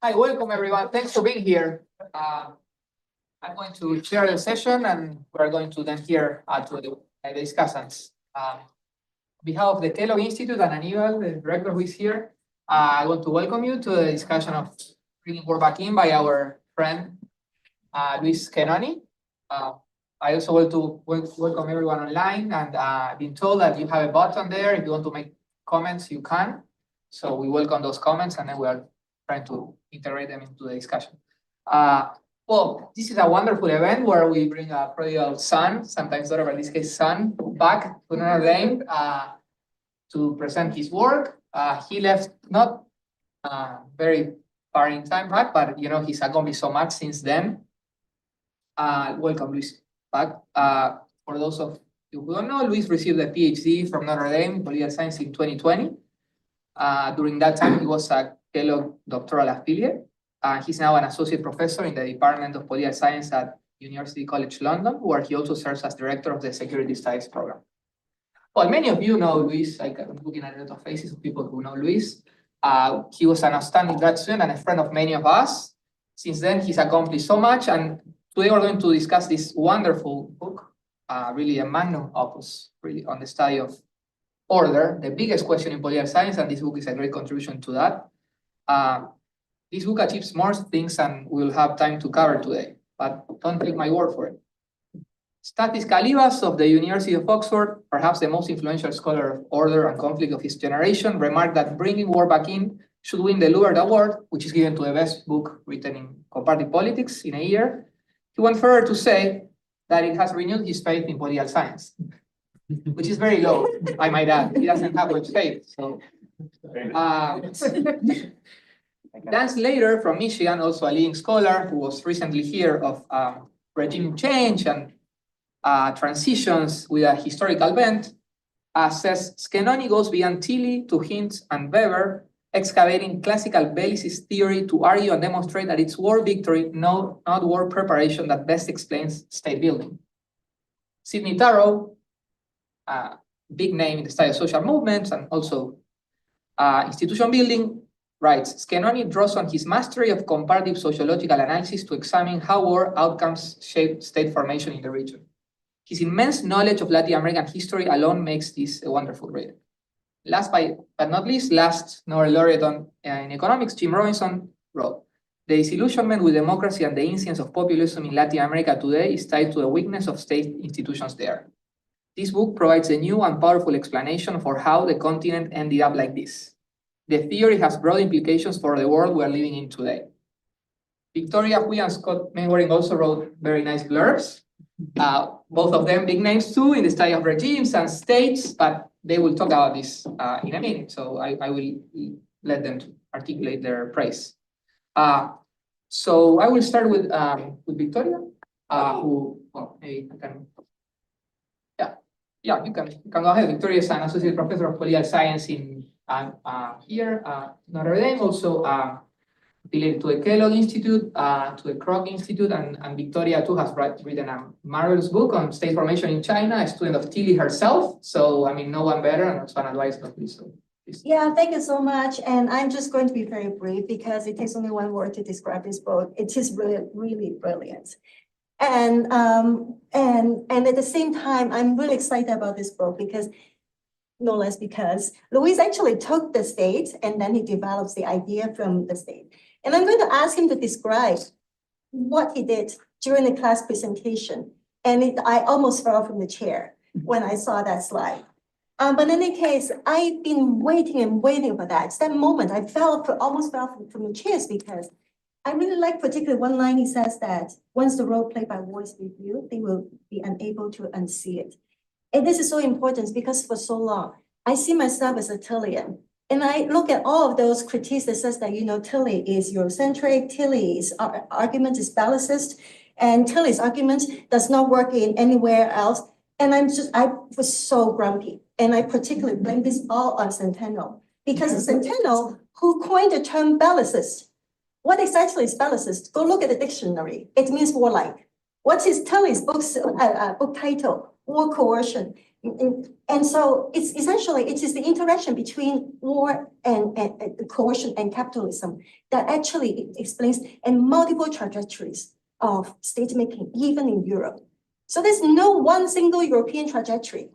Hi, welcome everyone. Thanks for being here. I'm going to share the session and we're going to then hear to the discussants. On behalf of the Kellogg Institute and Aníbal, the director who is here, I want to welcome you to the discussion of bringing work back in by our friend Luis Schenoni. I also want to welcome everyone online and been told that you have a button there. If you want to make comments, you can. So we welcome those comments and then we are trying to integrate them into the discussion. Well, this is a wonderful event where we bring a prodigal son, sometimes daughter, but in this case son, back to Notre Dame to present his work. He left not very far in time back, but you know, he's accomplished so much since then. Welcome, Luis, back. For those of you who don't know, Luis received a PhD from Notre Dame in political science in 2020. During that time, he was a Kellogg doctoral affiliate. He's now an associate professor in the Department of Political Science at University College London, where he also serves as director of the Security Studies program. Well, many of you know Luis. I'm looking at a lot of faces of people who know Luis. He was an outstanding grad student and a friend of many of us. Since then, he's accomplished so much, and today we're going to discuss this wonderful book, really a magnum opus, really on the study of order, the biggest question in political science, and this book is a great contribution to that. This book achieves more things than we'll have time to cover today, but don't take my word for it. Stathis Kalyvas of the University of Oxford, perhaps the most influential scholar of order and conflict of his generation, remarked that bringing war back in should win the Louvre Award, which is given to the best book written in comparative politics in a year. He went further to say that it has renewed his faith in political science, which is very low, I might add. He doesn't have much faith. So, Dan Slater from Michigan, also a leading scholar who was recently here of regime change and transitions with a historical bent, says Schenoni goes beyond Tilly to Hintz and Weber, excavating classical Bellicist theory to argue and demonstrate that it's war victory, not war preparation, that best explains state building. Sidney Tarrow, big name in the study of social movements and also institution building, writes, Schenoni draws on his mastery of comparative sociological analysis to examine how war outcomes shape state formation in the region. His immense knowledge of Latin American history alone makes this a wonderful read. Last but not least, last Nobel laureate in economics, Jim Robinson, wrote, the disillusionment with democracy and the incidence of populism in Latin America today is tied to the weakness of state institutions there. This book provides a new and powerful explanation for how the continent ended up like this. The theory has broad implications for the world we are living in today. Victoria Hui and Scott Mainwaring also wrote very nice blurbs. Both of them big names too in the study of regimes and states, but they will talk about this in a minute. So I will let them articulate their praise. So I will start with Victoria, who, well, maybe I can. Yeah, you can go ahead. Victoria is an associate professor of political science in here, Notre Dame, also affiliated to the Kellogg Institute, to the Kroc Institute, and Victoria too has written a marvelous book on state formation in China, a student of Tilly herself. So, I mean, no one better, and also an advisor of this. So, please. Yeah, thank you so much. And I'm just going to be very brief because it takes only one word to describe this book. It is really, really brilliant. And at the same time, I'm really excited about this book because, no less because Luis actually took the state and then he develops the idea from the state. And I'm going to ask him to describe what he did during the class presentation. And I almost fell from the chair when I saw that slide. But in any case, I've been waiting and waiting for that. It's that moment I almost fell from the chairs because I really like particularly one line. He says that once the role played by war is reviewed, they will be unable to unsee it. And this is so important because for so long, I see myself as a Tillian. And I look at all of those critiques that says that, you know, Tilly is Eurocentric, Tilly's argument is Bellicist, and Tilly's argument does not work in anywhere else. And I was so grumpy. And I particularly blame this all on Centeno, because Centeno, who coined the term Bellicist, what exactly is Bellicist? Go look at the dictionary. It means warlike. What is Tilly's book title? War coercion. And so it's essentially, it is the interaction between war and coercion and capitalism that actually explains and multiple trajectories of state making, even in Europe. So there's no one single European trajectory.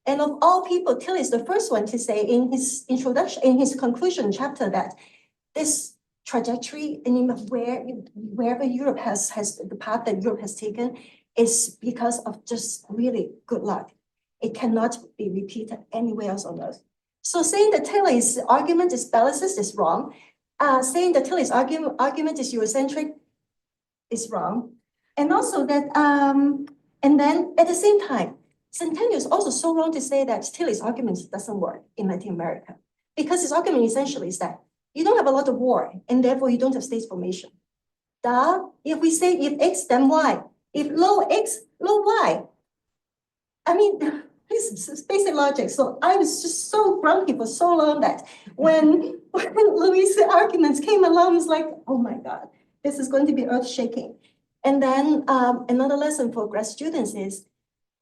And of all people, Till is the first one to say in his introduction, in his conclusion chapter, that this trajectory, and wherever Europe has the path that Europe has taken, is because of just really good luck. It cannot be repeated anywhere else on earth. So saying that Taylor's argument is bellicist is wrong. Saying that Taylor's argument is Eurocentric is wrong. And also that, and then at the same time, Centennial is also so wrong to say that Taylor's argument doesn't work in Latin America, because his argument essentially is that you don't have a lot of war, and therefore you don't have state formation. If we say if X, then Y. If low X, low Y. I mean, this is basic logic. So I was just so grumpy for so long that when Louis' arguments came along, it's like, oh my God, this is going to be earth shaking. And then another lesson for grad students is,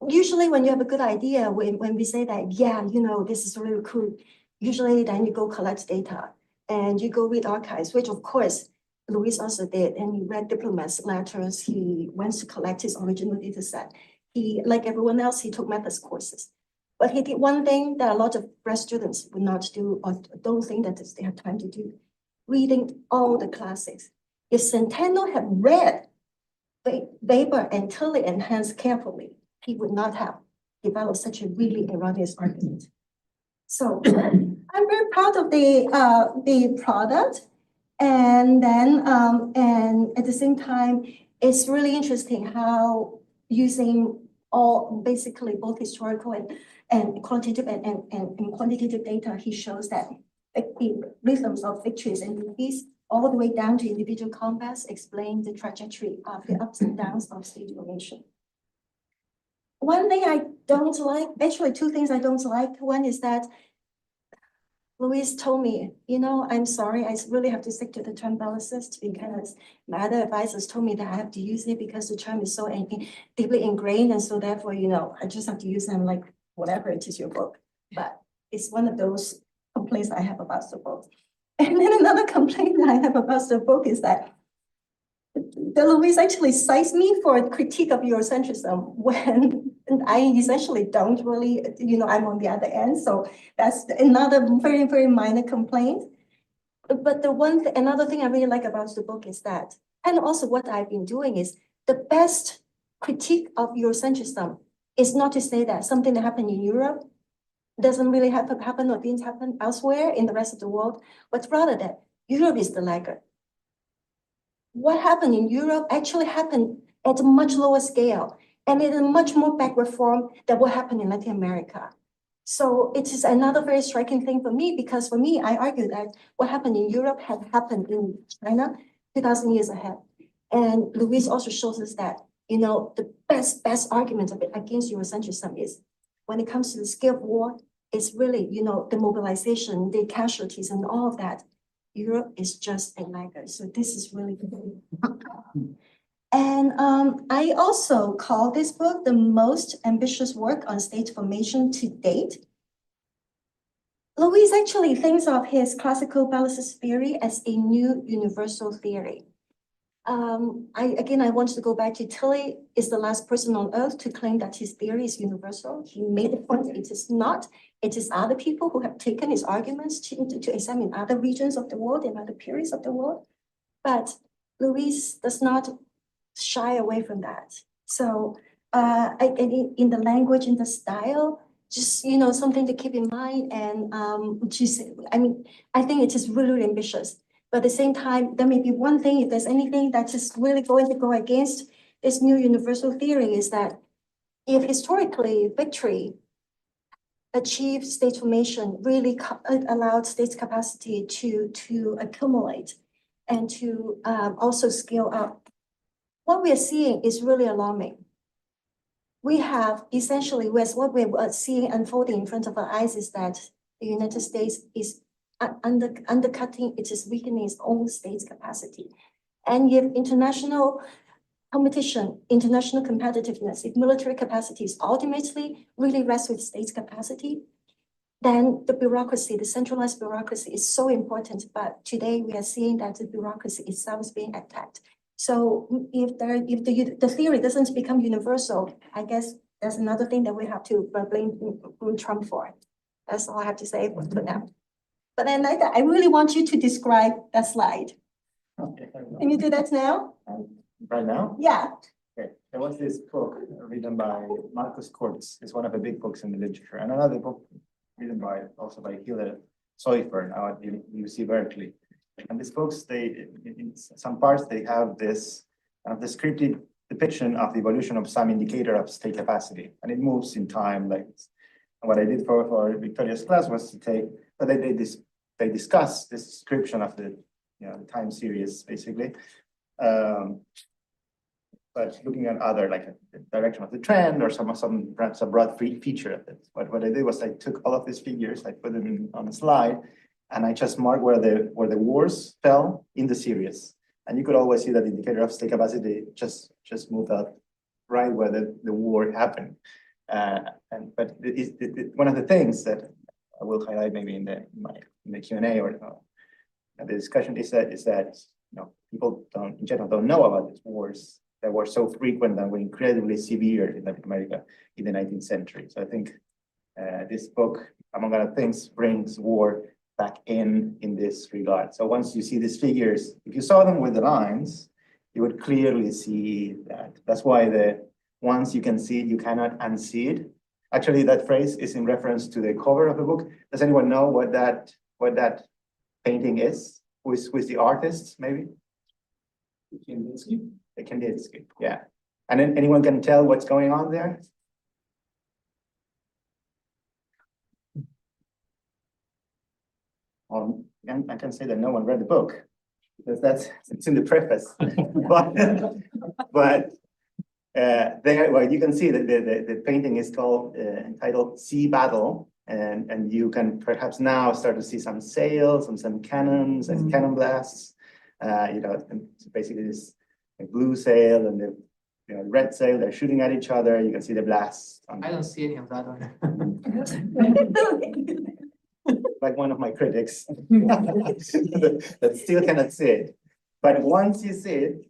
usually when you have a good idea, when we say that, yeah, this is really cool, usually then you go collect data and you go read archives, which of course, Louis also did, and he read diplomats' letters, he went to collect his original data set. He, like everyone else, he took methods courses. But he did one thing that a lot of grad students would not do, or don't think that they have time to do, reading all the classics. If Centeno had read Weber and Tilly and Hans carefully, he would not have developed such a really erroneous argument. So I'm very proud of the product. And then, and at the same time, it's really interesting how using all basically both historical and quantitative and quantitative data, he shows that the rhythms of victories and defeats all the way down to individual combats explain the trajectory of the ups and downs of state formation. One thing I don't like, actually two things I don't like. One is that Louise told me, I'm sorry, I really have to stick to the term bellicist because my other advisors told me that I have to use it because the term is so deeply ingrained. And so therefore, I just have to use them like whatever, it is your book. But it's one of those complaints I have about the book. And then another complaint that I have about the book is that the Louise actually cites me for a critique of Eurocentrism when I essentially don't really, I'm on the other end. So that's another very, very minor complaint. But another thing I really like about the book is that, and also what I've been doing is the best critique of Eurocentrism is not to say that something that happened in Europe doesn't really happen or didn't happen elsewhere in the rest of the world, but rather that Europe is the laggard. What happened in Europe actually happened at a much lower scale and in a much more backward form than what happened in Latin America. So it is another very striking thing for me, because for me, I argue that what happened in Europe had happened in China 2,000 years ahead. And Louise also shows us that, the best argument of it against Eurocentrism is when it comes to the scale of war, it's really, the mobilization, the casualties and all of that. Europe is just a laggard. So this is really good. And I also call this book the most ambitious work on state formation to date. Louise actually thinks of his classical bellicist theory as a new universal theory. I want to go back to Tilly is the last person on earth to claim that his theory is universal. He made the point that it is not. It is other people who have taken his arguments to examine other regions of the world and other periods of the world. But Louise does not shy away from that. So in the language, in the style, just, something to keep in mind. And I think it is really, really ambitious. But at the same time, there may be one thing, if there's anything that's just really going to go against this new universal theory, is that if historically victory achieved state formation really allowed states' capacity to accumulate and to also scale up, what we are seeing is really alarming. We have essentially, what we're seeing unfolding in front of our eyes is that the United States is undercutting, it is weakening its own state's capacity. And if international competition, international competitiveness, if military capacities ultimately really rest with states' capacity, then the bureaucracy, the centralized bureaucracy is so important. But today we are seeing that the bureaucracy itself is being attacked. So if the theory doesn't become universal, I guess that's another thing that we have to blame Trump for. That's all I have to say for now. But then I really want you to describe that slide. Okay. Can you do that now? Right now? Yeah. Okay. There was this book written by Marcus Kurtz. It's one of the big books in the literature. And another book written by Helen Soifer out at UC Berkeley. And these books, in some parts, they have this descriptive depiction of the evolution of some indicator of state capacity. And it moves in time like this. And what I did for Victoria's class was to take, but they discuss this description of the time series basically. But looking at other like the direction of the trend or some perhaps a broad feature of it. What I did was I took all of these figures, I put them on a slide, and I just marked where the wars fell in the series. And you could always see that the indicator of state capacity just moved out right where the war happened. But one of the things that I will highlight maybe in the Q&A or the discussion is that people in general don't know about these wars that were so frequent and were incredibly severe in Latin America in the 19th century. So I think this book, among other things, brings war back in this regard. So once you see these figures, if you saw them with the lines, you would clearly see that. That's why once you can see it, you cannot unsee it. Actually, that phrase is in reference to the cover of the book. Does anyone know what that painting is? Who is the artist, maybe? Kandinsky, yeah. And then anyone can tell what's going on there? I can say that no one read the book because it's in the preface. but there, well, you can see that the painting is entitled "Sea Battle," and you can perhaps now start to see some sails and some cannons and cannon blasts. And so basically this blue sail and the red sail, they're shooting at each other. You can see the blasts. I don't see any of that one. Like one of my critics that still cannot see it. But once you see it,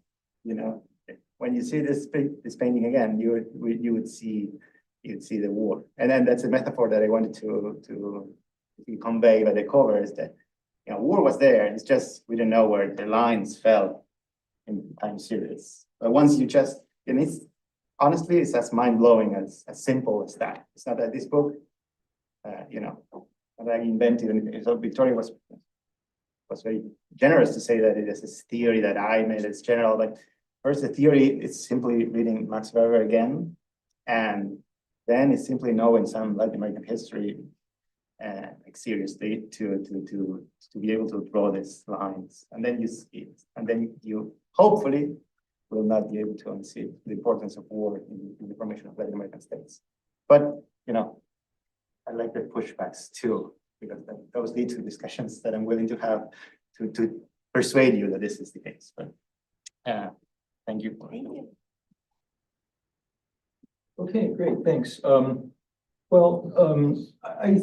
when you see this painting again, you would see the war. And then that's a metaphor that I wanted to convey by the cover is that war was there. It's just we didn't know where the lines fell in the time series. But once you honestly, it's as mind-blowing as simple as that. It's not that this book, that I invented anything. So Victoria was very generous to say that it is this theory that I made. It's general. Like first, the theory is simply reading Max Weber again, and then it's simply knowing some Latin American history, like seriously, to be able to draw these lines, and then you see it, and then you hopefully will not be able to unsee the importance of war in the formation of Latin American states. But I like the pushbacks too, because those lead to discussions that I'm willing to have to persuade you that this is the case. But thank you. Thank you. Okay, great, thanks. I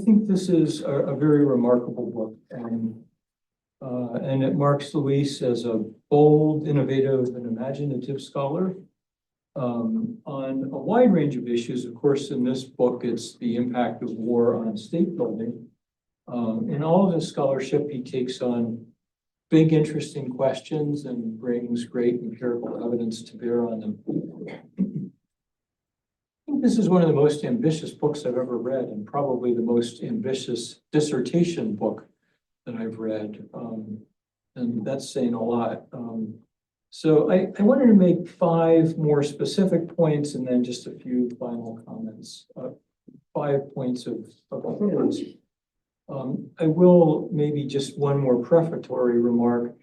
think this is a very remarkable book, and it marks Luis as a bold, innovative, and imaginative scholar on a wide range of issues. Of course, in this book, it's the impact of war on state building. In all of his scholarship, he takes on big, interesting questions and brings great empirical evidence to bear on them. I think this is one of the most ambitious books I've ever read, and probably the most ambitious dissertation book that I've read. And that's saying a lot. So I wanted to make 5 more specific points and then just a few final comments. 5 points of his. I will maybe just one more prefatory remark.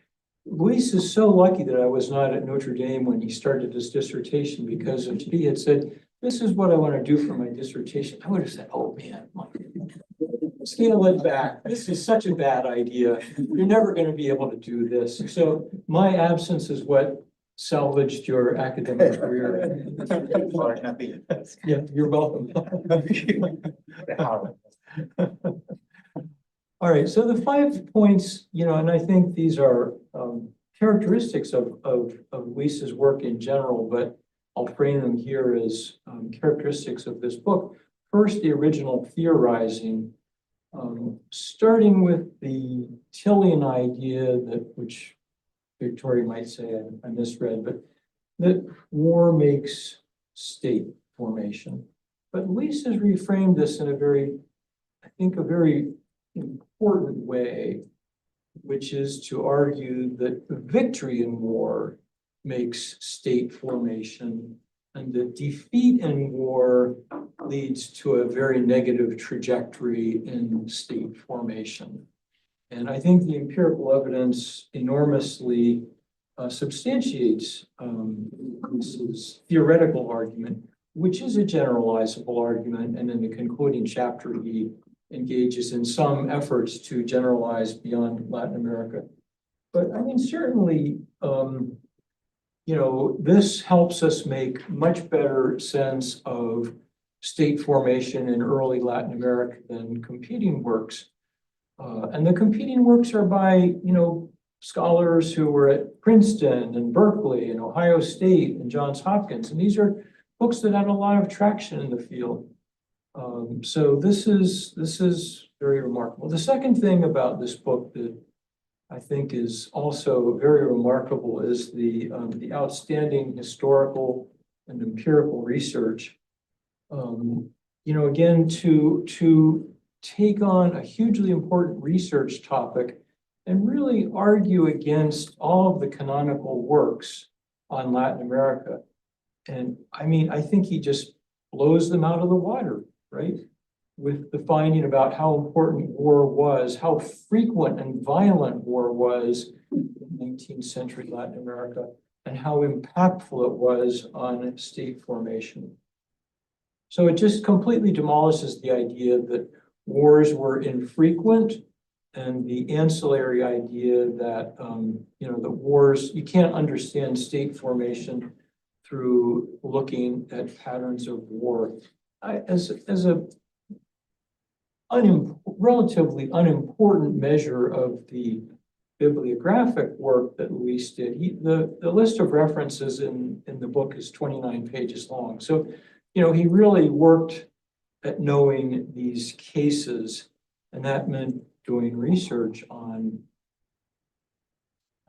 Luis is so lucky that I was not at Notre Dame when he started his dissertation, because if he had said, "This is what I want to do for my dissertation," I would have said, "Oh man, scale it back. This is such a bad idea. You're never going to be able to do this." So my absence is what salvaged your academic career. Or nothing. Yeah, you're welcome. All right, so the 5 points, and I think these are characteristics of Lisa's work in general, but I'll frame them here as characteristics of this book. First, the original theorizing, starting with the Tillian idea which Victoria might say I misread, but that war makes state formation. But Lisa's reframed this in a very important way, which is to argue that the victory in war makes state formation, and the defeat in war leads to a very negative trajectory in state formation. And I think the empirical evidence enormously substantiates this theoretical argument, which is a generalizable argument. And in the concluding chapter, he engages in some efforts to generalize beyond Latin America. But I mean, certainly, this helps us make much better sense of state formation in early Latin America than competing works. And the competing works are by, scholars who were at Princeton and Berkeley and Ohio State and Johns Hopkins. And these are books that have a lot of traction in the field. So this is very remarkable. The second thing about this book that I think is also very remarkable is the outstanding historical and empirical research. Again, to take on a hugely important research topic and really argue against all of the canonical works on Latin America. And I mean, I think he just blows them out of the water, right? With the finding about how important war was, how frequent and violent war was in 19th century Latin America, and how impactful it was on state formation. So it just completely demolishes the idea that wars were infrequent, and the ancillary idea that, the wars, you can't understand state formation through looking at patterns of war. As a relatively unimportant measure of the bibliographic work that Luis did, the list of references in the book is 29 pages long. So, he really worked at knowing these cases, and that meant doing research on,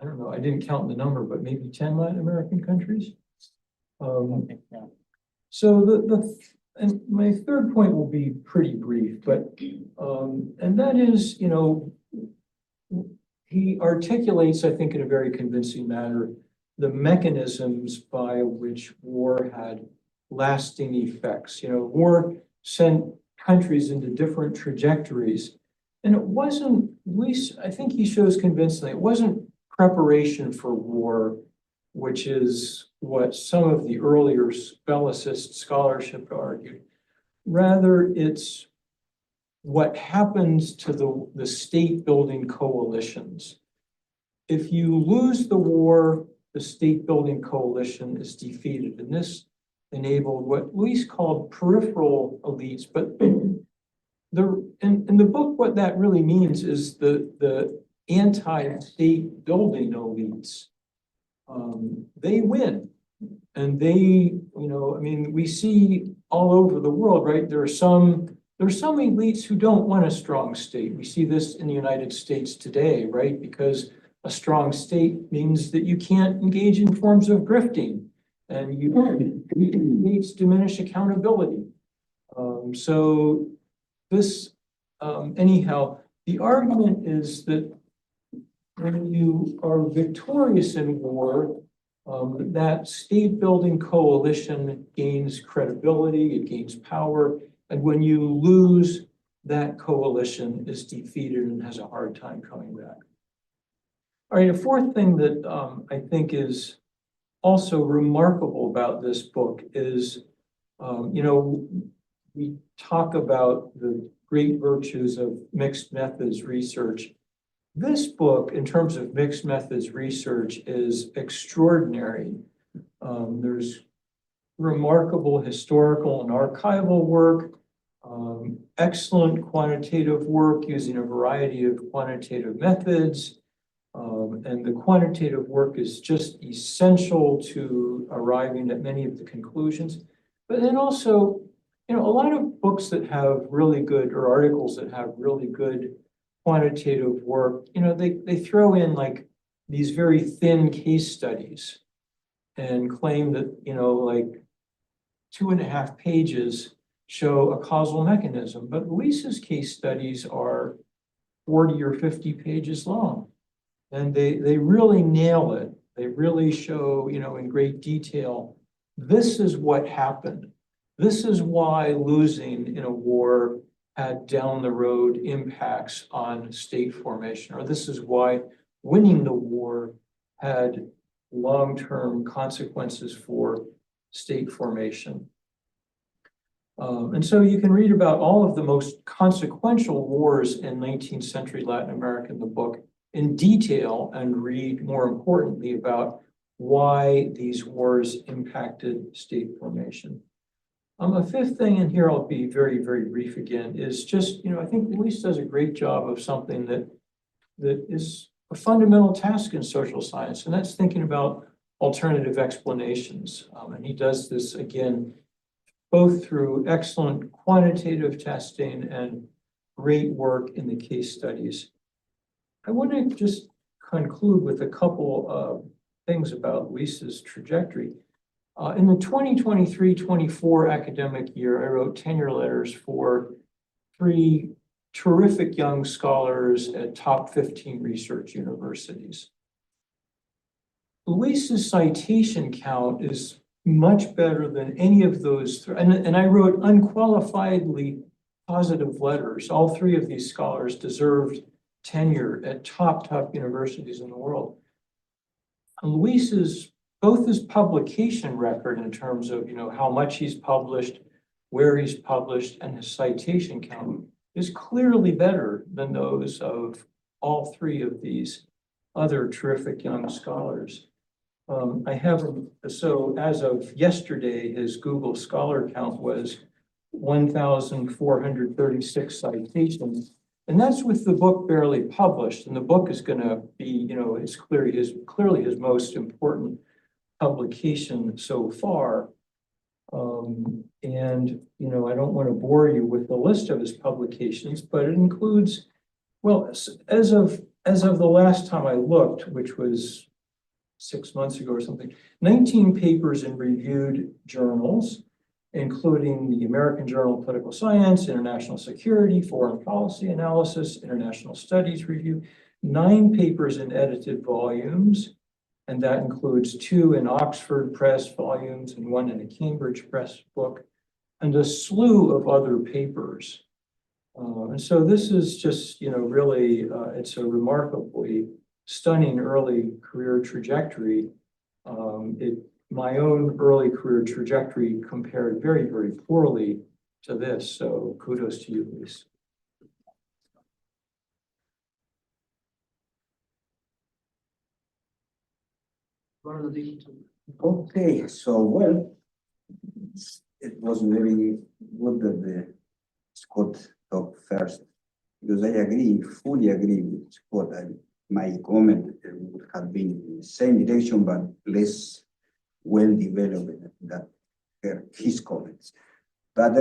I don't know, I didn't count the number, but maybe 10 Latin American countries. So and my third point will be pretty brief, but and that is, he articulates, I think, in a very convincing manner, the mechanisms by which war had lasting effects. War sent countries into different trajectories, and it wasn't, at least I think he shows convincingly, it wasn't preparation for war, which is what some of the earlier Bellicist scholarship argued. Rather, it's what happens to the state building coalitions. If you lose the war, the state building coalition is defeated. And this enabled what Luis called peripheral elites. But in the book, what that really means is the anti-state building elites. They win. And they, we see all over the world, right? There are some elites who don't want a strong state. We see this in the United States today, right? Because a strong state means that you can't engage in forms of grifting, and needs diminish accountability. So this, anyhow, the argument is that when you are victorious in war, that state building coalition gains credibility, it gains power, and when you lose, that coalition is defeated and has a hard time coming back. All right, a fourth thing that I think is also remarkable about this book is, we talk about the great virtues of mixed methods research, This book, in terms of mixed methods research, is extraordinary. There's remarkable historical and archival work, excellent quantitative work using a variety of quantitative methods. And the quantitative work is just essential to arriving at many of the conclusions. But then also, a lot of books that have really good, or articles that have really good quantitative work, they throw in like these very thin case studies and claim that, like 2.5 pages show a causal mechanism. But Luis's case studies are 40 or 50 pages long. And they really nail it. They really show, in great detail, this is what happened. This is why losing in a war had down the road impacts on state formation, or this is why winning the war had long-term consequences for state formation. And so you can read about all of the most consequential wars in 19th century Latin America in the book in detail, and read, more importantly, about why these wars impacted state formation. A fifth thing in here, I'll be very, very brief again, is just, I think Luis does a great job of something that is a fundamental task in social science, and that's thinking about alternative explanations. And he does this, again, both through excellent quantitative testing and great work in the case studies. I want to just conclude with a couple of things about Luis's trajectory. In the 2023-24 academic year, I wrote tenure letters for 3 terrific young scholars at top 15 research universities. Luis's citation count is much better than any of those, and I wrote unqualifiedly positive letters. All 3 of these scholars deserved tenure at top universities in the world. And Luis's, both his publication record in terms of, how much he's published, where he's published, and his citation count is clearly better than those of all 3 of these other terrific young scholars. I have, so as of yesterday, his Google Scholar count was 1,436 citations. And that's with the book barely published. And the book is going to be, it's clearly his most important publication so far. And, I don't want to bore you with the list of his publications, but it includes, well, as of the last time I looked, which was 6 months ago or something, 19 papers in reviewed journals, including the American Journal of Political Science, International Security, Foreign Policy Analysis, International Studies Review, 9 papers in edited volumes, and that includes 2 in Oxford Press volumes and 1 in a Cambridge Press book, and a slew of other papers. And so this is just, really, it's a remarkably stunning early career trajectory. My own early career trajectory compared very, very poorly to this. So kudos to you, Luis. Okay, so well, it was very good that the Scott talked first, because I fully agree with Scott. My comment would have been in the same direction, but less well developed than his comments. But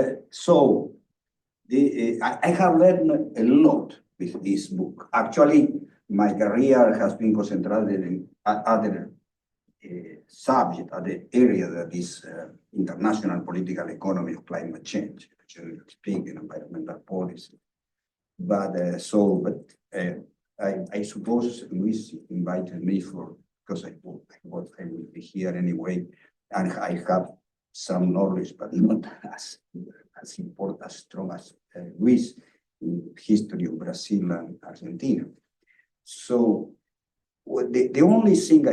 I have learned a lot with this book. Actually, my career has been concentrated in other subject, other area that is international political economy of climate change, generally speaking, environmental policy. But I suppose Luis invited me because I will be here anyway, and I have some knowledge, but not as important, as strong as Luis in history of Brazil and Argentina. So the only thing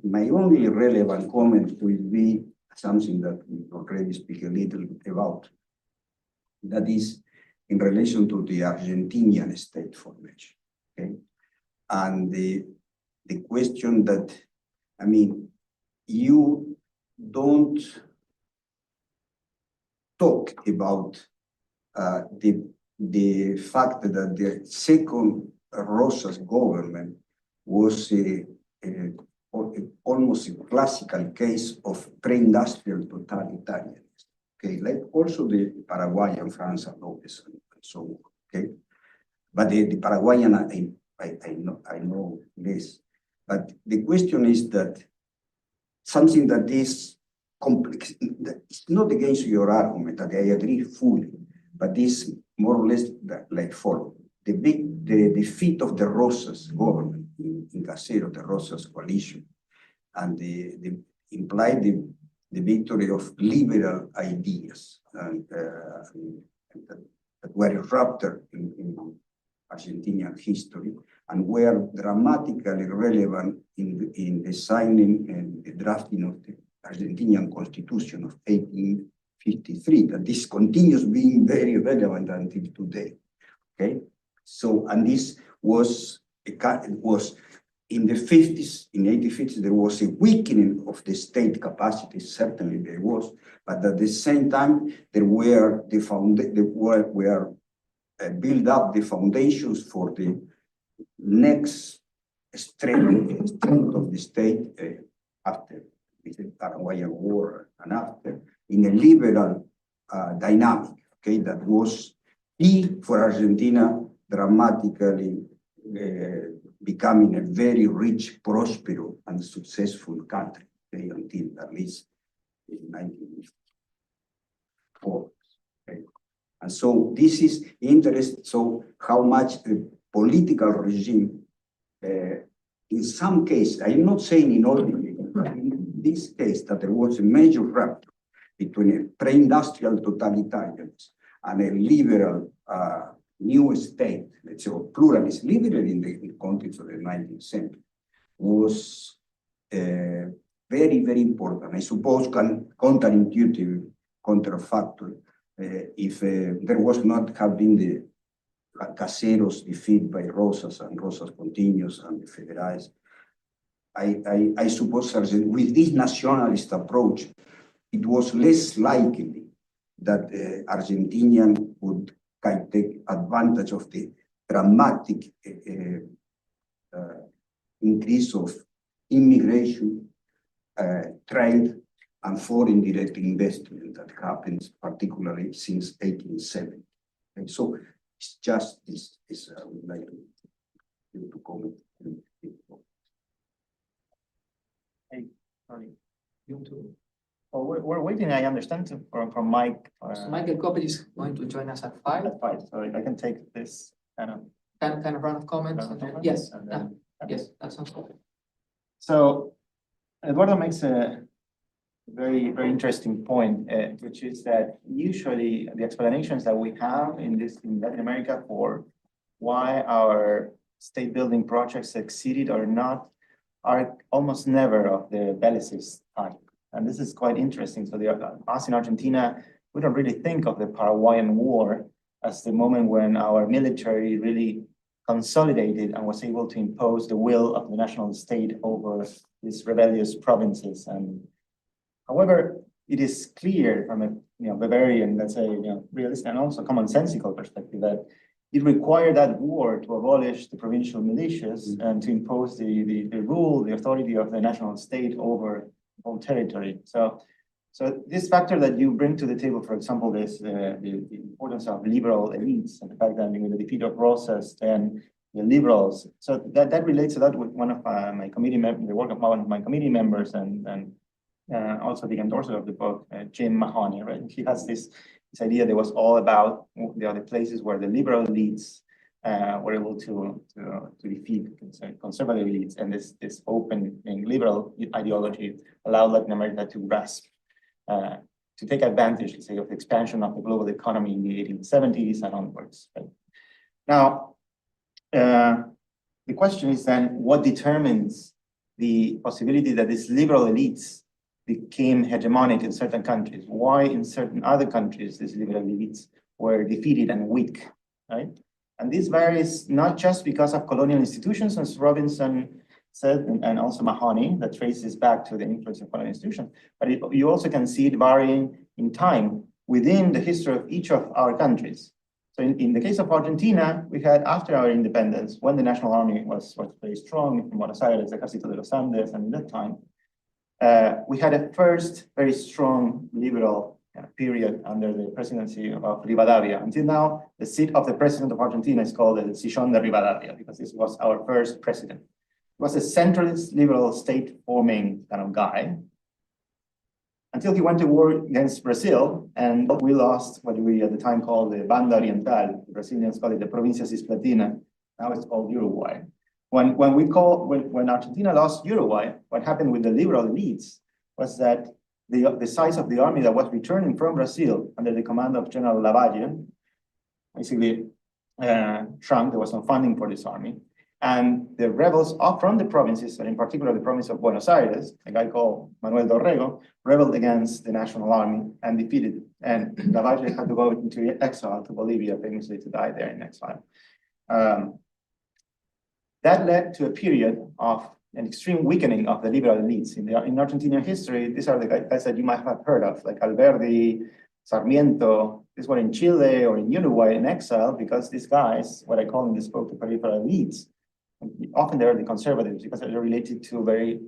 my only relevant comment will be something that we already speak a little bit about. That is in relation to the Argentinian state formation. Okay, And the question that, I mean, you don't talk about the fact that the second Rosas government was almost a classical case of pre-industrial totalitarianism. Okay, like also the Paraguayan França Lopez and so on. Okay, but the Paraguayan I know less. But the question is that something that is complex. It's not against your argument, that I agree fully, but this more or less like follow. The defeat of the Rosas government in Casero, the Rosas coalition, and the implied the victory of liberal ideas and that were ruptured in Argentinian history and were dramatically relevant in the signing and the drafting of the Argentinian Constitution of 1853, that this continues being very relevant until today. Okay, so and this was in the 50s, in 1850s, there was a weakening of the state capacity. Certainly there was, but at the same time there were build up the foundations for the next strength of the state after the Paraguayan War and after, in a liberal dynamic, okay, that was key for Argentina, dramatically becoming a very rich, prosperous, and successful country, okay, until at least in 1904. Okay. And so this is interest, so how much the political regime, in some cases, I'm not saying in all, but in this case, that there was a major rupture between a pre-industrial totalitarianism and a liberal new state, let's say, or pluralist, liberal in the context of the 19th century, was very, very important. I suppose counterintuitive, counterfactual, if there was not have been the Caseros defeat by Rosas and Rosas continues and the Federales. I suppose with this nationalist approach, it was less likely that Argentinian would take advantage of the dramatic increase of immigration, trade, and foreign direct investment that happens particularly since 1870. And so it's just this I would like to comment. Hey, sorry. You too. Oh, we're waiting, I understand, from Mike. So Michael Coppedge is going to join us at 5. At 5, so I can take this kind of. Kind of round of comments. Round of comments, Yes, and yeah, then- yes, that sounds good. So Eduardo makes a very, very interesting point, which is that usually the explanations that we have in Latin America for why our state building projects succeeded or not are almost never of the bellicist type. And this is quite interesting. So us in Argentina, we don't really think of the Paraguayan War as the moment when our military really consolidated and was able to impose the will of the national state over these rebellious provinces. And however, it is clear from a Bavarian, let's say, realistic and also commonsensical perspective that it required that war to abolish the provincial militias and to impose the rule, the authority of the national state over whole territory. So this factor that you bring to the table, for example, this the importance of liberal elites and the fact that with the defeat of Rosas and the liberals, so that relates a lot with one of my committee members, the work of one of my committee members, and also the endorser of the book, Jim Mahoney, right? He has this idea that was all about the other places where the liberal elites were able to defeat conservative elites, and this open and liberal ideology allowed Latin America to grasp, to take advantage, let's say, of the expansion of the global economy in the 1870s and onwards. Right? Now, the question is then, what determines the possibility that these liberal elites became hegemonic in certain countries? Why in certain other countries these liberal elites were defeated and weak, right? And this varies not just because of colonial institutions, as Robinson said, and also Mahoney, that traces back to the influence of colonial institutions, but you also can see it varying in time within the history of each of our countries. So in the case of Argentina, we had, after our independence, when the National Army was very strong from Buenos Aires, Ejército de los Andes, and in that time, we had a first very strong liberal period under the presidency of Rivadavia. Until now, the seat of the president of Argentina is called the Sillón de Rivadavia, because this was our first president. He was a centralist liberal state forming kind of guy, until he went to war against Brazil, and we lost what we at the time called the Banda Oriental. The Brazilians call it the Provincia Cisplatina. Now it's called Uruguay. When Argentina lost Uruguay, what happened with the liberal elites was that the size of the army that was returning from Brazil under the command of General Lavalle basically shrunk. There was no funding for this army. And the rebels up from the provinces, and in particular the province of Buenos Aires, a guy called Manuel Dorrego, rebelled against the National Army and defeated it. And Lavalle had to go into exile to Bolivia, famously to die there in exile. That led to a period of an extreme weakening of the liberal elites. In Argentinian history, these are the guys that you might have heard of, like Alberdi, Sarmiento. These were in Chile or in Uruguay in exile because these guys, what I call in this book, the peripheral elites, often they're the conservatives because they're related to very,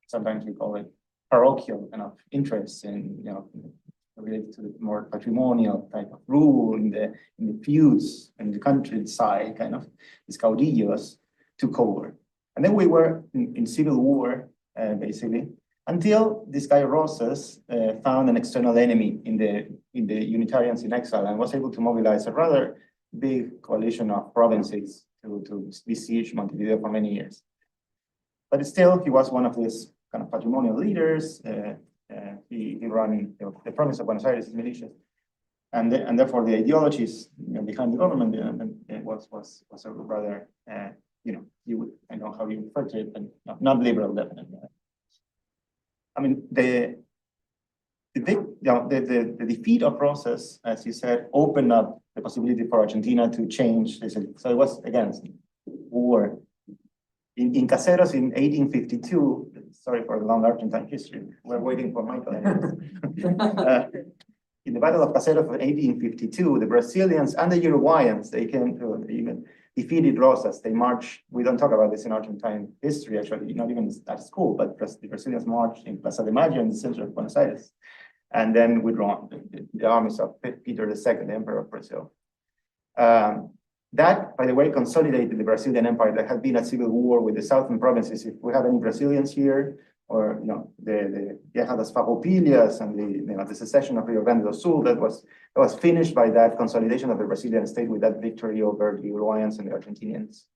sometimes we call it parochial kind of interests in, related to the more patrimonial type of rule in the feuds and the countryside, kind of these caudillos took over. And then we were in civil war, basically, until this guy Rosas found an external enemy in the Unitarians in exile and was able to mobilize a rather big coalition of provinces to besiege Montevideo for many years. But still, he was one of these kind of patrimonial leaders. He ran the province of Buenos Aires militias, and therefore the ideologies behind the government was a rather I know how you refer to it, but not liberal, definitely. I mean, the defeat of Rosas, as you said, opened up the possibility for Argentina to change. So it was, again, war. In Caseros in 1852, sorry for the long Argentine history, we're waiting for Michael. In the Battle of Caseros of 1852, the Brazilians and the Uruguayans, they came to even defeated Rosas. They marched, we don't talk about this in Argentine history, actually, not even at school, but the Brazilians marched in Plaza de Mayo in the center of Buenos Aires, and then withdrawn the armies of Peter II, the Emperor of Brazil. That, by the way, consolidated the Brazilian Empire that had been at civil war with the southern provinces. If we have any Brazilians here, or the Guerra das Farroupilhas and the secession of Rio Grande do Sul, that was finished by that consolidation of the Brazilian state with that victory over the Uruguayans and the Argentinians.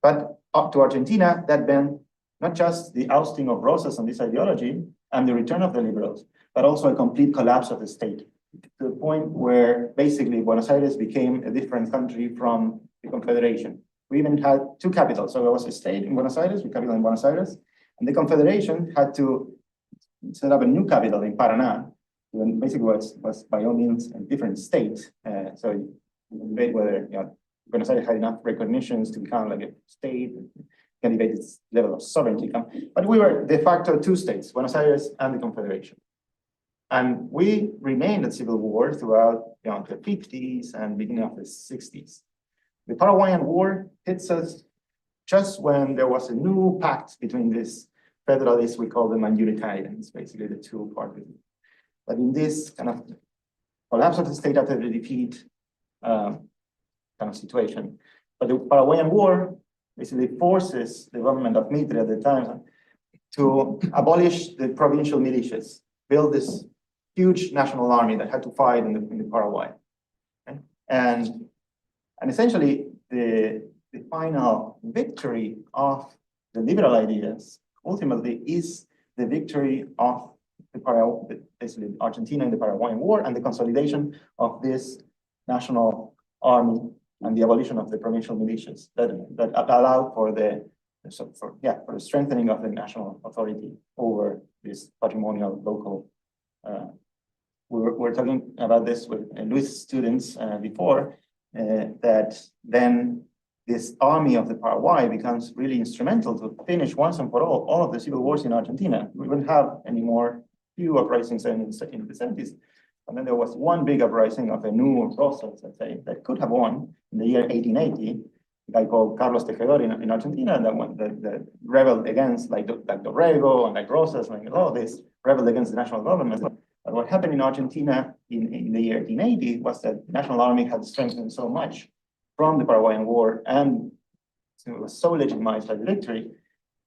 But up to Argentina, that meant not just the ousting of Rosas and this ideology and the return of the liberals, but also a complete collapse of the state, to the point where basically Buenos Aires became a different country from the Confederation. We even had two capitals. So there was a state in Buenos Aires, with capital in Buenos Aires, and the Confederation had to set up a new capital in Paraná, and basically was by all means a different state. So you debate whether Buenos Aires had enough recognitions to become like a state, can debate its level of sovereignty. But we were de facto two states, Buenos Aires and the Confederation. And we remained in civil war throughout the 50s and beginning of the 60s. The Paraguayan War hits us just when there was a new pact between these federalists, we call them, and Unitarians, basically the two parties. But in this kind of collapse of the state after the defeat kind of situation. But the Paraguayan War basically forces the government of Mitre at the time to abolish the provincial militias, build this huge national army that had to fight in the Paraguay. Okay? And essentially the final victory of the liberal ideas ultimately is the victory of basically Argentina in the Paraguayan War and the consolidation of this national army and the abolition of the provincial militias that allowed for the strengthening of the national authority over this patrimonial local we're talking about this with Luis students before, that then this army of the Paraguay becomes really instrumental to finish once and for all of the civil wars in Argentina. We wouldn't have any more few uprisings in the 70s. And then there was one big uprising of a new Rosas, let's say, that could have won in the year 1880. A guy called Carlos Tejedor in Argentina that rebelled against like Dorrego and like Rosas, like all this, rebelled against the national government. But what happened in Argentina in the year 1880 was that the national army had strengthened so much from the Paraguayan War, and it was so legitimized by the victory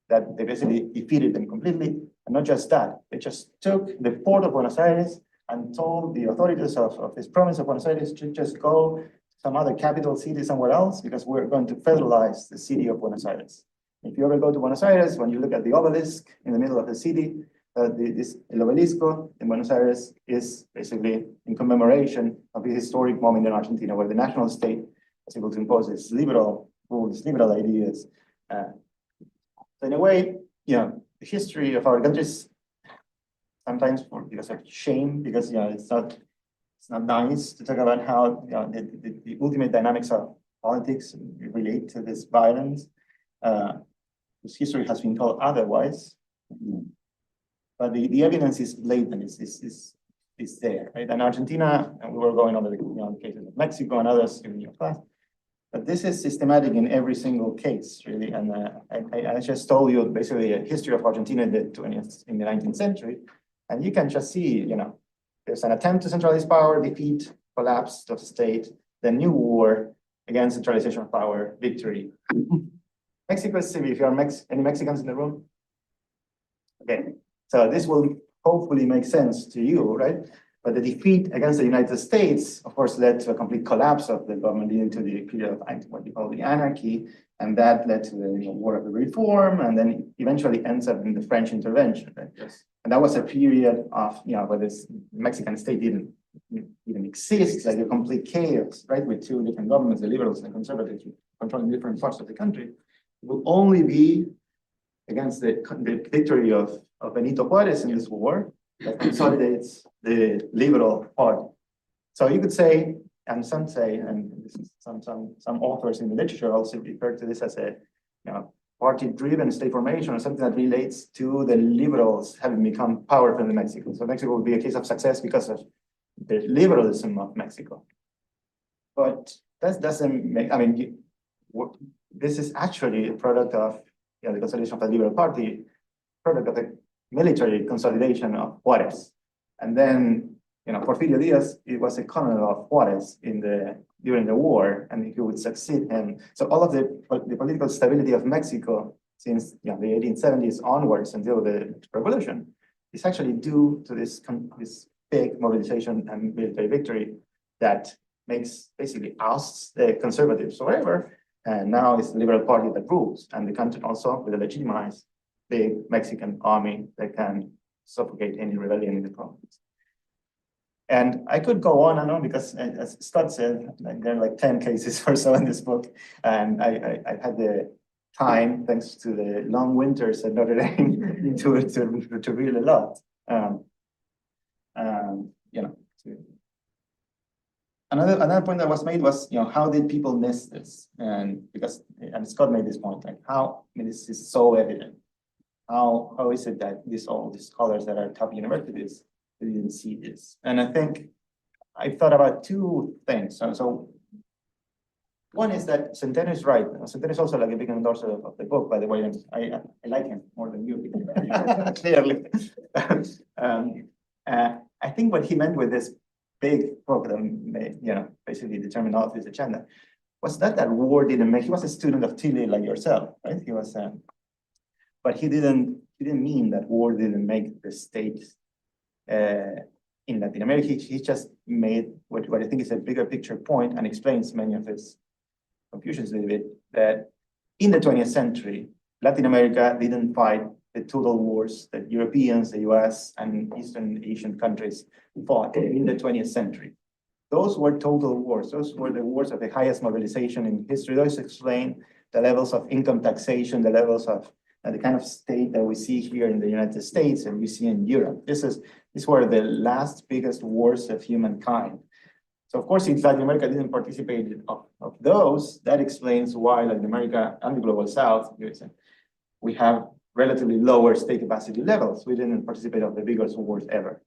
that they basically defeated them completely. And not just that, they just took the port of Buenos Aires and told the authorities of this province of Buenos Aires to just go to some other capital city somewhere else, because we're going to federalize the city of Buenos Aires. If you ever go to Buenos Aires, when you look at the obelisk in the middle of the city, this El Obelisco in Buenos Aires is basically in commemoration of the historic moment in Argentina where the national state was able to impose its liberal rules, liberal ideas. So in a way, the history of our countries sometimes because of shame, because it's not nice to talk about how the ultimate dynamics of politics relate to this violence. This history has been told otherwise, but the evidence is blatant. Is there, right? And Argentina, and we were going over the cases of Mexico and others in your class. But this is systematic in every single case, really. And I just told you basically a history of Argentina in the 19th century. And you can just see, there's an attempt to centralize power, defeat, collapse of the state, then new war, again, centralization of power, victory. Mexico is civil. If you are any Mexicans in the room? Okay, so this will hopefully make sense to you, right? But the defeat against the United States, of course, led to a complete collapse of the government, leading to the period of what you call the anarchy. And that led to the War of the Reform, and then eventually ends up in the French intervention. Right? Yes. And that was a period of, where this Mexican state didn't even exist, like a complete chaos, right? With two different governments, the liberals and the conservatives, controlling different parts of the country. It will only be against the victory of Benito Juarez in this war that consolidates the liberal party. So you could say, and some say, and this is some authors in the literature also refer to this as a party-driven state formation, or something that relates to the liberals having become powerful in Mexico. So Mexico would be a case of success because of the liberalism of Mexico. But that doesn't make, this is actually a product of the consolidation of the liberal party, product of the military consolidation of Juarez. And then, Porfirio Diaz, it was a colonel of Juarez during the war, and he would succeed him. So all of the political stability of Mexico since the 1870s onwards until the revolution is actually due to this big mobilization and military victory that basically ousts the conservatives forever. And now it's the liberal party that rules, and the country also with a legitimized big Mexican army that can suffocate any rebellion in the province. And I could go on and on because, as Scott said, there are like 10 cases or so in this book, and I had the time, thanks to the long winters at Notre Dame, to read a lot. Another point that was made was, how did people miss this? And Scott made this point, like this is so evident. How is it that all these scholars that are top universities didn't see this? And I think I thought about two things. So one is that Centeno is right. Centeno is also like a big endorser of the book, by the way. And I like him more than you, clearly. I think what he meant with this big book that basically determined all of his agenda was that war didn't make. He was a student of Chile like yourself, right? He was, but he didn't mean that war didn't make the state in Latin America. He just made what I think is a bigger picture point and explains many of his confusions a little bit, that in the 20th century, Latin America didn't fight the total wars that Europeans, the US, and Eastern Asian countries fought in the 20th century. Those were total wars. Those were the wars of the highest mobilization in history. Those explain the levels of income taxation, the levels of the kind of state that we see here in the United States and we see in Europe. These were the last biggest wars of humankind. So of course, if Latin America didn't participate of those, that explains why Latin America and the Global South, we have relatively lower state capacity levels. We didn't participate of the biggest wars ever.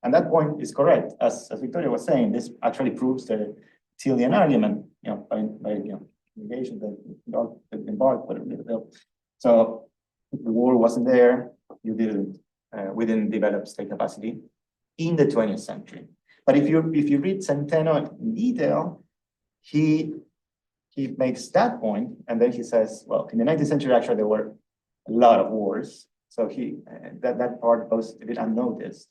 And that point is correct. As Victoria was saying, this actually proves the Tillian argument, by negation that embarked. So if the war wasn't there, we didn't develop state capacity in the 20th century. But if you read Centeno in detail, he makes that point, and then he says, well, in the 19th century, actually, there were a lot of wars. So that part goes a bit unnoticed.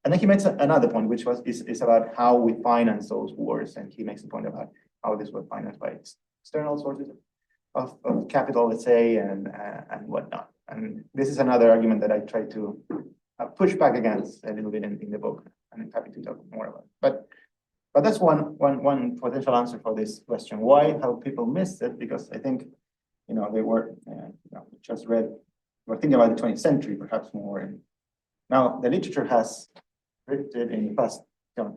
And then he makes another point, which is about how we finance those wars. And he makes a point about how this was financed by external sources of capital, let's say, and whatnot. And this is another argument that I try to push back against a little bit in the book. And I'm happy to talk more about it. But that's one potential answer for this question. Why have people missed it? Because I think, they were just read, we're thinking about the 20th century, perhaps more. And now the literature has drifted in the past, or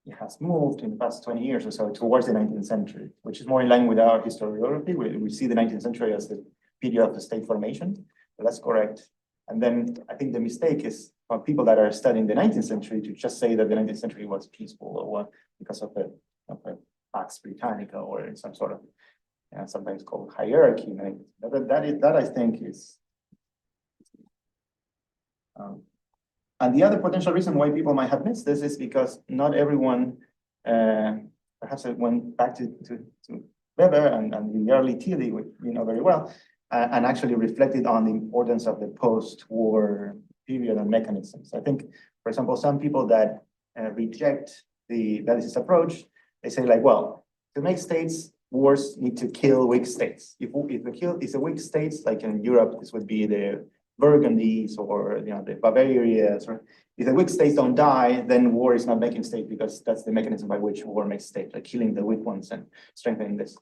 it has moved in the past 20 years or so towards the 19th century, which is more in line with our historiography. We see the 19th century as the period of the state formation, so that's correct. And then I think the mistake is for people that are studying the 19th century to just say that the 19th century was peaceful or what because of the Pax Britannica or in some sort of sometimes called hierarchy. That I think is. And the other potential reason why people might have missed this is because not everyone perhaps went back to Weber and the early Tilly, which we know very well, and actually reflected on the importance of the post-war period and mechanisms. I think, for example, some people that reject the Bellicist approach, they say like, well, to make states, wars need to kill weak states. If a weak states, like in Europe, this would be the Burgundies or the Bavarians, or if the weak states don't die, then war is not making state because that's the mechanism by which war makes state, like killing the weak ones and strengthening this.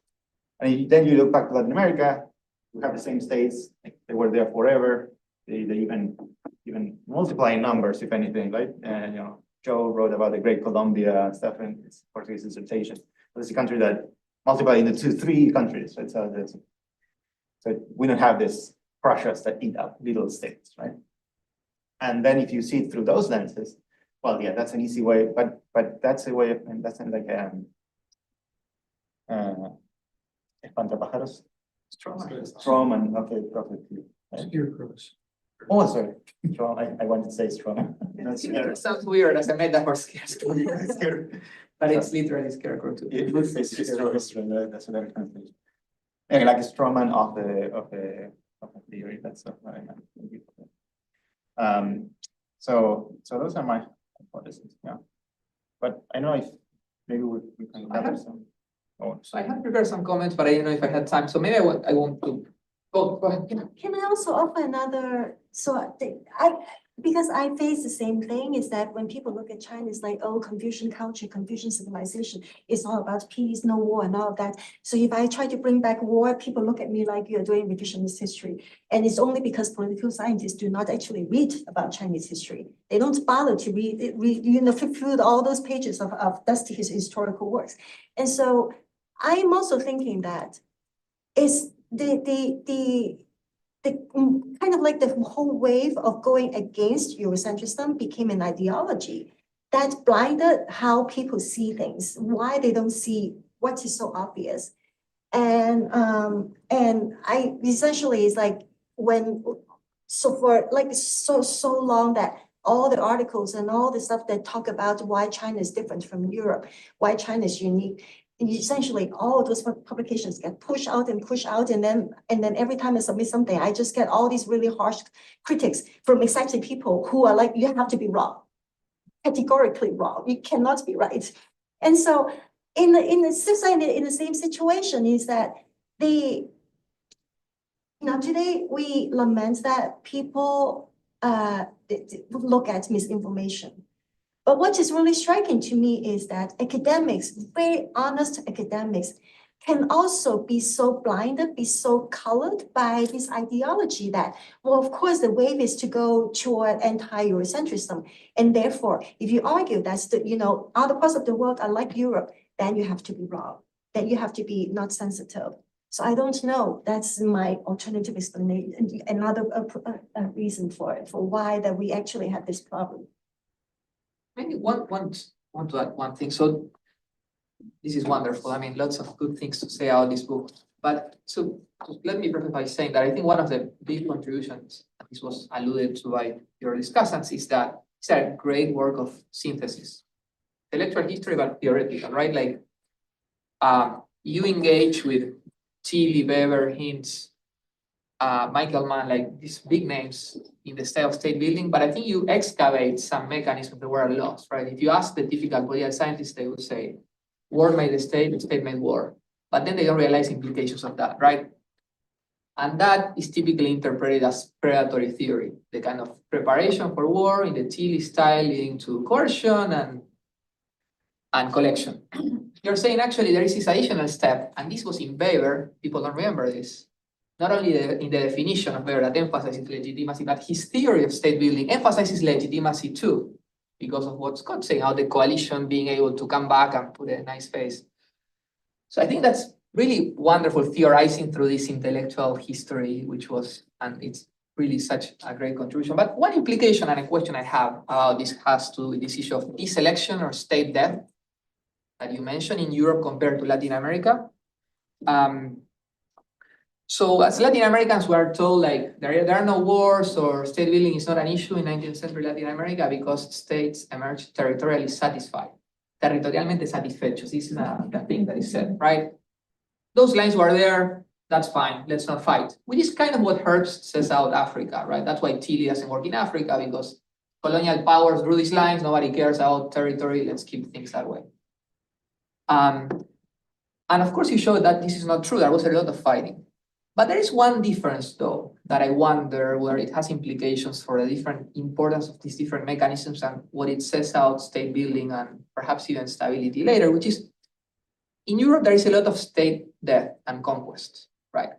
And then you look back to Latin America, you have the same states, like they were there forever. They even multiply in numbers, if anything, right? And Joe wrote about the Great Colombia and stuff in his Portuguese dissertation. But it's a country that multiplied into 3 countries, right? So we don't have this Prussias that eat up little states, right? And then if you see it through those lenses, well, yeah, that's an easy way, but that's a way of, and that's like espantapájaros, Strom and okay, perfectly. Scarecrows. Oh, sorry, Strom. I wanted to say Strom. It sounds weird as a metaphor, scarecrow. But it's literally scarecrow too. It looks like scarecrow. That's a better translation. Yeah, like a strawman of the theory. That's what I meant. So those are my hypotheses. Yeah, but I know if maybe we can gather some. So I have prepared some comments, but I don't know if I had time. So maybe I want to go ahead. Can I also offer another, because I face the same thing, is that when people look at China, it's like, oh, Confucian culture, Confucian civilization, it's all about peace, no war and all of that. So if I try to bring back war, people look at me like you're doing revisionist history. And it's only because political scientists do not actually read about Chinese history. They don't bother to flip through all those pages of dusty historical works. And so I'm also thinking that it's the kind of like the whole wave of going against Eurocentrism became an ideology that blinded how people see things, why they don't see what is so obvious. And I essentially it's like so long that all the articles and all the stuff that talk about why China is different from Europe, why China is unique. And essentially all of those publications get pushed out, and then every time I submit something, I just get all these really harsh critics from exactly people who are like, you have to be wrong, categorically wrong. You cannot be right. And so in the same situation is that today we lament that people look at misinformation. But what is really striking to me is that academics, very honest academics, can also be so blinded, be so colored by this ideology that, well, of course, the wave is to go toward anti-Eurocentrism. And therefore, if you argue that's other parts of the world are like Europe, then you have to be wrong, then you have to be not sensitive. So I don't know, that's my alternative explanation, another reason for it, for why that we actually have this problem. Maybe want to add one thing. So this is wonderful. I mean, lots of good things to say about this book. But so let me preface by saying that I think one of the big contributions, this was alluded to by your discussants, is that it's a great work of synthesis. Intellectual history, but theoretical, right? Like you engage with Tilly, Weber, Hintz, Michael Mann, like these big names in the style of state building, but I think you excavate some mechanisms that were lost, right? If you ask the typical political scientists, they would say, war made the state made war. But then they don't realize implications of that, right? And that is typically interpreted as predatory theory, the kind of preparation for war in the Tilly style leading to coercion and collection. You're saying actually there is this additional step, and this was in Weber, people don't remember this. Not only in the definition of Weber that emphasizes legitimacy, but his theory of state building emphasizes legitimacy too, because of what Scott's saying, how the coalition being able to come back and put a nice face. So I think that's really wonderful theorizing through this intellectual history, and it's really such a great contribution. But one implication and a question I have about this has to do with this issue of deselection or state death that you mentioned in Europe compared to Latin America. So as Latin Americans, we are told like there are no wars or state building is not an issue in 19th century Latin America because states emerged territorially satisfied, territorialmente satisfechos. This is the thing that is said, right? Those lines were there, that's fine, let's not fight. Which is kind of what Herbst says about Africa, right? That's why Tilly doesn't work in Africa because colonial powers drew these lines, nobody cares about territory, let's keep things that way. And of course you showed that this is not true, there was a lot of fighting. But there is one difference, though, that I wonder whether it has implications for the different importance of these different mechanisms and what it says out state building and perhaps even stability later, which is in Europe, there is a lot of state death and conquest, right?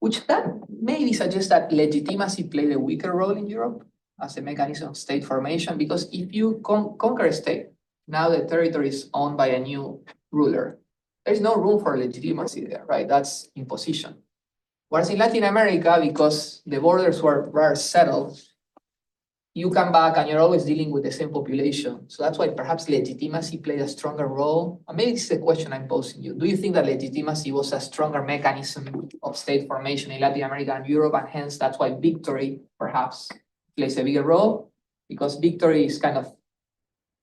Which that maybe suggests that legitimacy played a weaker role in Europe as a mechanism of state formation, because if you conquer a state, now the territory is owned by a new ruler. There's no room for legitimacy there, right? That's imposition. Whereas in Latin America, because the borders were settled, you come back and you're always dealing with the same population. So that's why perhaps legitimacy played a stronger role. And maybe this is a question I'm posing you. Do you think that legitimacy was a stronger mechanism of state formation in Latin America and Europe, and hence that's why victory perhaps plays a bigger role? Because victory is kind of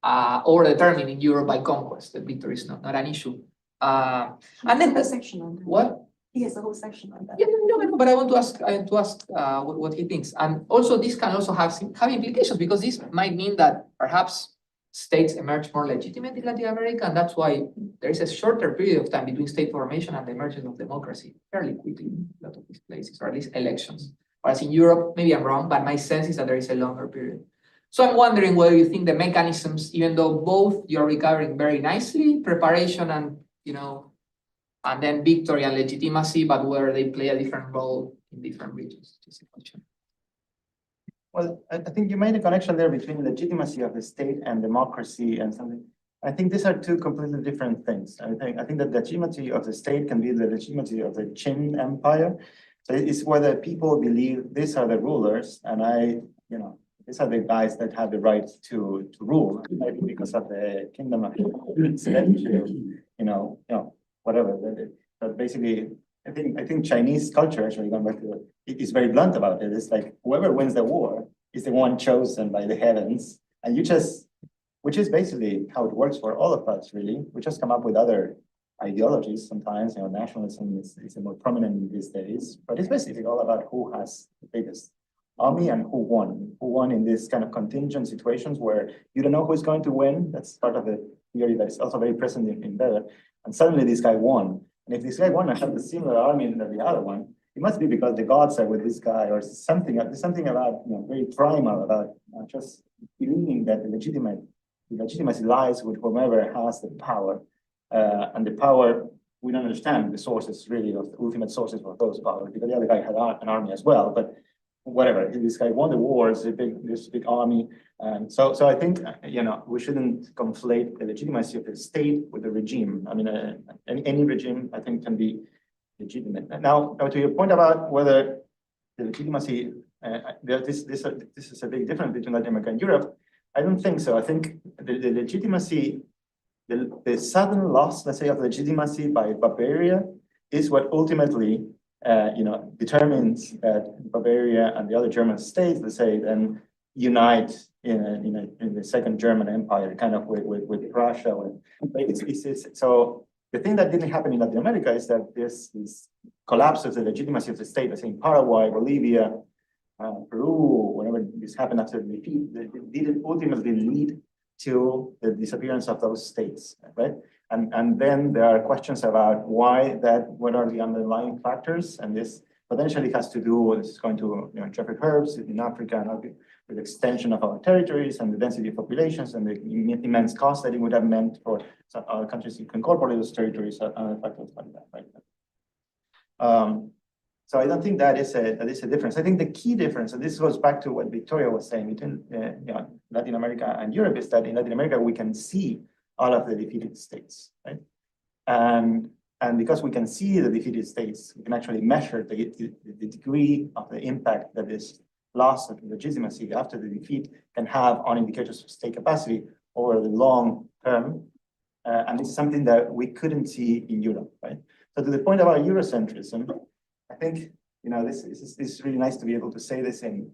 overdetermined in Europe by conquest. That victory is not an issue. And then a section on that. What? He has a whole section on that. Yeah, no, but I want to ask what he thinks. And also this can also have implications, because this might mean that perhaps states emerge more legitimate in Latin America, and that's why there is a shorter period of time between state formation and the emergence of democracy fairly quickly in a lot of these places, or at least elections. Whereas in Europe, maybe I'm wrong, but my sense is that there is a longer period. So I'm wondering whether you think the mechanisms, even though both you're recovering very nicely, preparation and, and then victory and legitimacy, but where they play a different role in different regions. Just a question. Well, I think you made a connection there between legitimacy of the state and democracy and something. I think these are two completely different things. I think that the legitimacy of the state can be the legitimacy of the Qin Empire. So it's whether people believe these are the rulers, and these are the guys that have the right to rule, maybe because of the kingdom of whatever. But basically, I think Chinese culture, actually going back to it, is very blunt about it. It's like whoever wins the war is the one chosen by the heavens, and which is basically how it works for all of us, really. We just come up with other ideologies sometimes. Nationalism is more prominent these days, but it's basically all about who has the biggest army and who won in this kind of contingent situations where you don't know who's going to win. That's part of the theory that is also very present in Weber. And suddenly this guy won. And if this guy won and had a similar army than the other one, it must be because the gods are with this guy, or something about very primal about just believing that the legitimacy lies with whomever has the power. And the power we don't understand the sources really of the ultimate sources of those powers, because the other guy had an army as well, but whatever, this guy won the wars, this big army. And so I think, we shouldn't conflate the legitimacy of the state with the regime. I mean, any regime, I think, can be legitimate. Now, to your point about whether the legitimacy, this is a big difference between Latin America and Europe. I don't think so. I think the legitimacy, the sudden loss, let's say, of legitimacy by Bavaria is what ultimately, determines that Bavaria and the other German states, let's say, then unite in the Second German Empire, kind of with Russia. So the thing that didn't happen in Latin America is that this collapse of the legitimacy of the state, let's say in Paraguay, Bolivia, Peru, whenever this happened after the defeat, it didn't ultimately lead to the disappearance of those states, right? And then there are questions about what are the underlying factors, and this potentially has to do, this is going to traffic herbs in Africa and with extension of our territories and the density of populations and the immense cost that it would have meant for some other countries to incorporate those territories and other factors like that, right? So I don't think that is a difference. I think the key difference, and this goes back to what Victoria was saying between Latin America and Europe, is that in Latin America we can see all of the defeated states, right? And because we can see the defeated states, we can actually measure the degree of the impact that this loss of legitimacy after the defeat can have on indicators of state capacity over the long term. And this is something that we couldn't see in Europe, right? So to the point about Eurocentrism, I think this is really nice to be able to say this in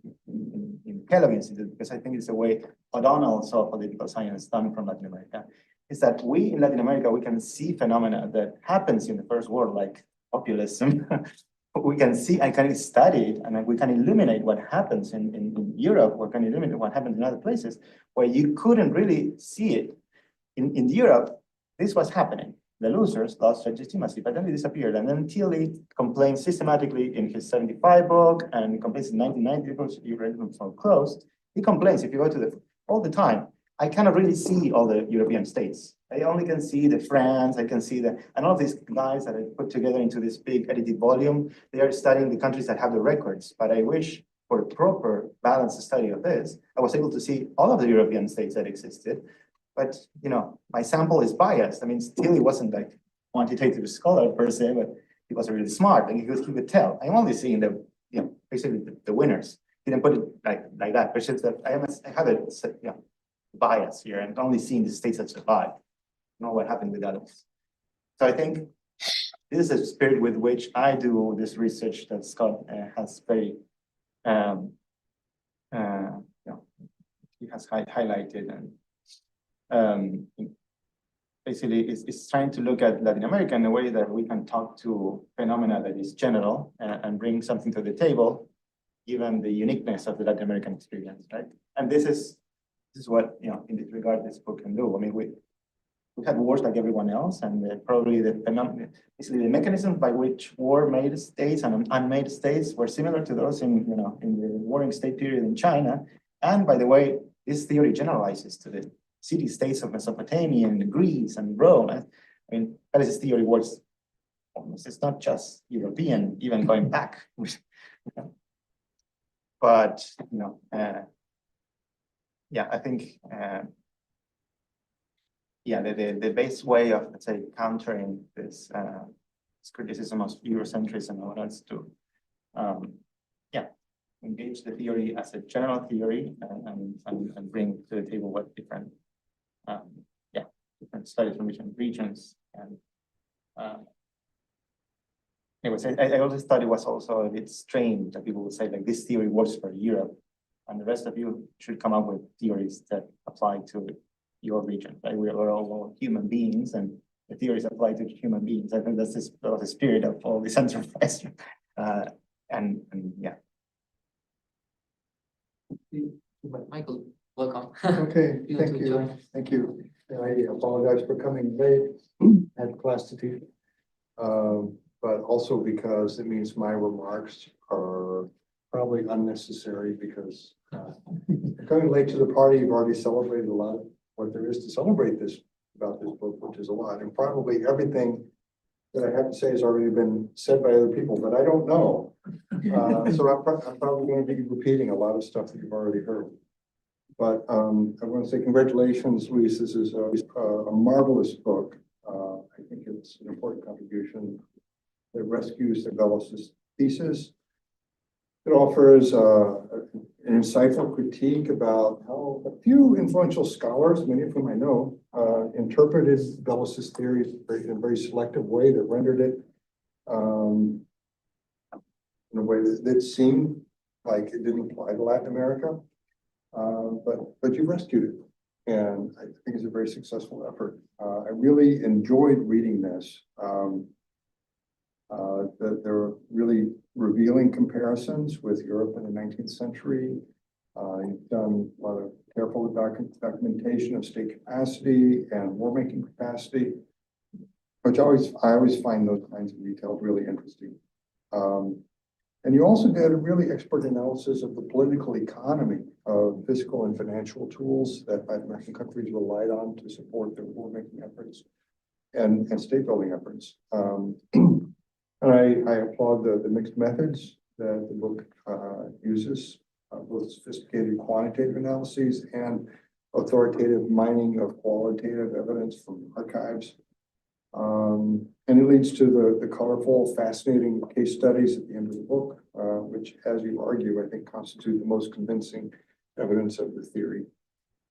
Kellogg Institute, because I think it's a way O'Donnell saw political science done from Latin America, is that we in Latin America, we can see phenomena that happens in the first world, like populism. We can see and can study it, and we can illuminate what happens in Europe, or can illuminate what happens in other places where you couldn't really see it. In Europe, this was happening. The losers lost legitimacy, but then they disappeared. And then Tilly complains systematically in his 75 book, and he complains in 1990 books, you read them so close. He complains, if you go to all the time, I cannot really see all the European states. I only can see the France, I can see and all these guys that I put together into this big edited volume, they are studying the countries that have the records. But I wish for a proper balanced study of this, I was able to see all of the European states that existed. But my sample is biased. I mean, still he wasn't like a quantitative scholar per se, but he was really smart, and he could tell. I'm only seeing basically the winners. He didn't put it like that, but it's just that I have a bias here, and only seeing the states that survive, not what happened with others. So I think this is the spirit with which I do this research that Scott has very, he has highlighted, and basically is trying to look at Latin America in a way that we can talk to phenomena that is general and bring something to the table, given the uniqueness of the Latin American experience, right? And this is what, in this regard, this book can do. I mean, we had wars like everyone else, and probably basically the mechanisms by which war made states and unmade states were similar to those in the warring state period in China. And by the way, this theory generalizes to the city-states of Mesopotamia and Greece and Rome. I mean, this theory works almost, it's not just European, even going back. But, I think, the base way of, let's say, countering this criticism of Eurocentrism is to, engage the theory as a general theory and bring to the table what different studies from different regions. And anyways, I also thought it was also a bit strange that people would say like this theory works for Europe, and the rest of you should come up with theories that apply to your region. Right? We are all human beings, and the theories apply to human beings. I think that's the spirit of all this enterprise. Michael, welcome. Okay, You thank want to you, join? thank you. And I apologize for coming late, had class to teach. But also because it means my remarks are probably unnecessary because coming late to the party, you've already celebrated a lot of what there is to celebrate about this book, which is a lot, and probably everything that I have to say has already been said by other people, but I don't know. So I'm probably going to be repeating a lot of stuff that you've already heard. But I want to say congratulations, Luis. This is a marvelous book. I think it's an important contribution that rescues the Velas's thesis. It offers an insightful critique about how a few influential scholars, many of whom I know, interpreted Velas's theories in a very selective way that rendered it in a way that seemed like it didn't apply to Latin America. But you rescued it, and I think it's a very successful effort. I really enjoyed reading this. There are really revealing comparisons with Europe in the 19th century. You've done a lot of careful documentation of state capacity and war-making capacity, which I always find those kinds of details really interesting. And you also did a really expert analysis of the political economy of fiscal and financial tools that Latin American countries relied on to support their war-making efforts and state-building efforts. And I applaud the mixed methods that the book uses, both sophisticated quantitative analyses and authoritative mining of qualitative evidence from archives. And it leads to the colorful, fascinating case studies at the end of the book, which, as you argue, I think constitute the most convincing evidence of the theory.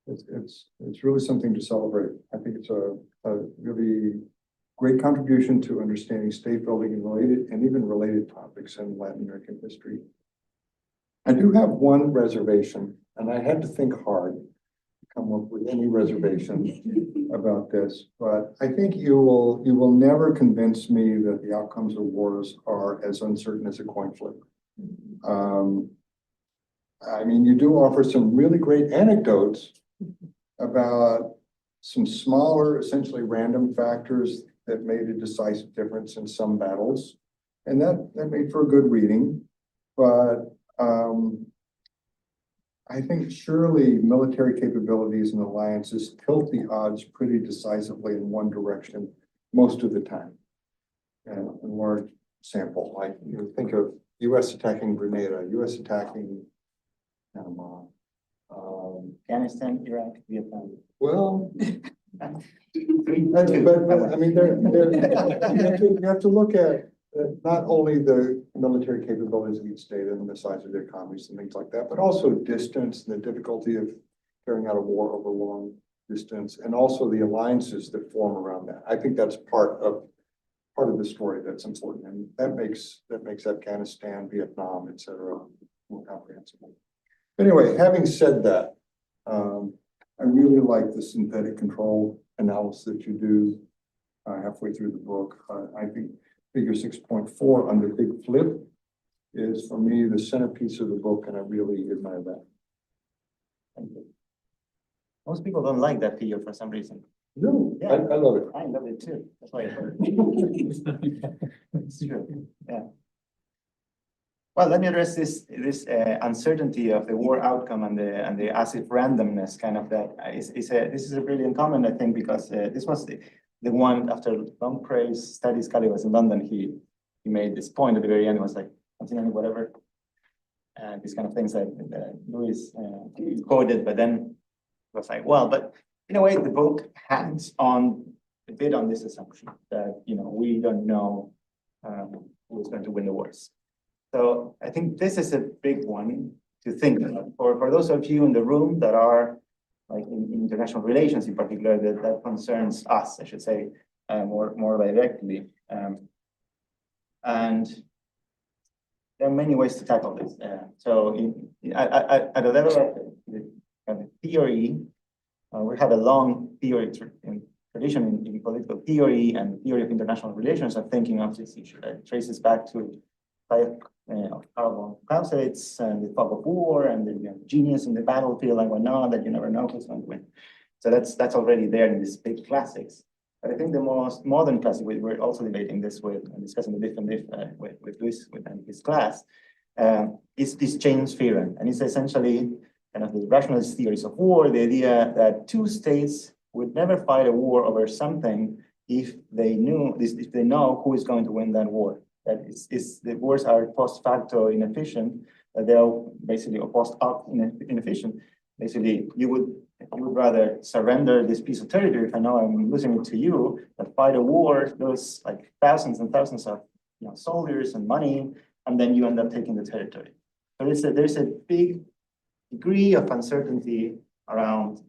It's really something to celebrate. I think it's a really great contribution to understanding state building and even related topics in Latin American history. I do have one reservation, and I had to think hard to come up with any reservation about this, but I think you will never convince me that the outcomes of wars are as uncertain as a coin flip. I mean, you do offer some really great anecdotes about some smaller, essentially random factors that made a decisive difference in some battles. And that made for a good reading. But I think surely military capabilities and alliances tilt the odds pretty decisively in one direction most of the time. And a large sample, like you think of US attacking Grenada, US attacking Panama. Afghanistan, Iraq, Vietnam. Well, but I mean, you have to look at not only the military capabilities of each state and the size of their economies and things like that, but also distance and the difficulty of carrying out a war over long distance, and also the alliances that form around that. I think that's part of the story that's important, and that makes Afghanistan, Vietnam, et cetera, more comprehensible. Anyway, having said that, I really like the synthetic control analysis that you do halfway through the book. I think figure 6.4 on the big flip is, for me, the centerpiece of the book, and I really admire that. Thank you. Most people don't like that figure for some reason. No, Yeah. I love it. I love it too. That's why it's true. Yeah. Well, let me address this uncertainty of the war outcome and the as if randomness kind of that. This is a brilliant comment, I think, because this was the one after long praise study. Scully was in London. He made this point at the very end. It was like continuing whatever, and these kind of things that Luis quoted. But then it was like, well, but in a way, the book hangs on a bit on this assumption that we don't know who's going to win the wars. So I think this is a big one to think about for those of you in the room that are like in international relations in particular, that concerns us, I should say, more directly. And there are many ways to tackle this. So at the level of the theory, we have a long theory tradition in political theory and theory of international relations of thinking of this issue that traces back to Carl Clausewitz and the fog of war and the genius in the battlefield and whatnot, that you never know who's going to win. So that's already there in these big classics. But I think the most modern classic, we're also debating this and discussing the different with Luis and his class, is this chain theorem. And it's essentially kind of the rationalist theories of war, the idea that two states would never fight a war over something if they if they know who is going to win that war. That is the wars are post facto inefficient, they're basically post hoc inefficient. Basically, you would rather surrender this piece of territory if I know I'm losing it to you, than fight a war, lose like thousands and thousands of soldiers and money, and then you end up taking the territory. So there's a big degree of uncertainty around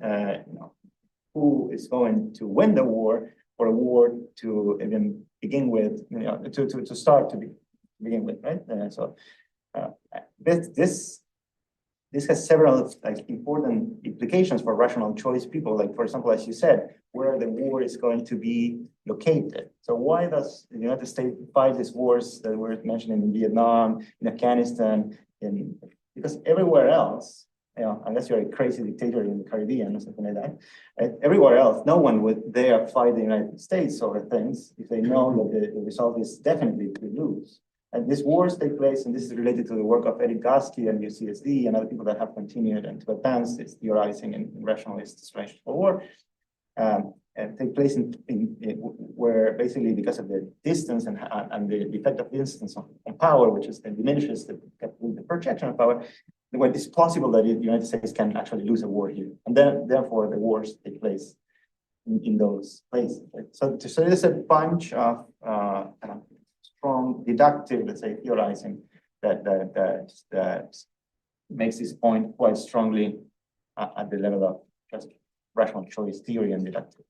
who is going to win the war, or a war to even begin with, to start to begin with, right? This has several important implications for rational choice people. Like, for example, as you said, where the war is going to be located. So why does the United States fight these wars that were mentioned in Vietnam, in Afghanistan, because everywhere else, unless you're a crazy dictator in the Caribbean or something like that, right? Everywhere else, no one would dare fight the United States over things if they know that the result is definitely to lose. And these wars take place, and this is related to the work of Eric Gaski and UCSD and other people that have continued and to advance this theorizing in rationalist explanations for war, and take place in where basically because of the distance and the effect of distance on power, which is then diminishes the projection of power, when it's possible that the United States can actually lose a war here, and then therefore the wars take place in those places. Right? So there's a bunch of kind of strong deductive, let's say, theorizing that makes this point quite strongly at the level of just rational choice theory and deductive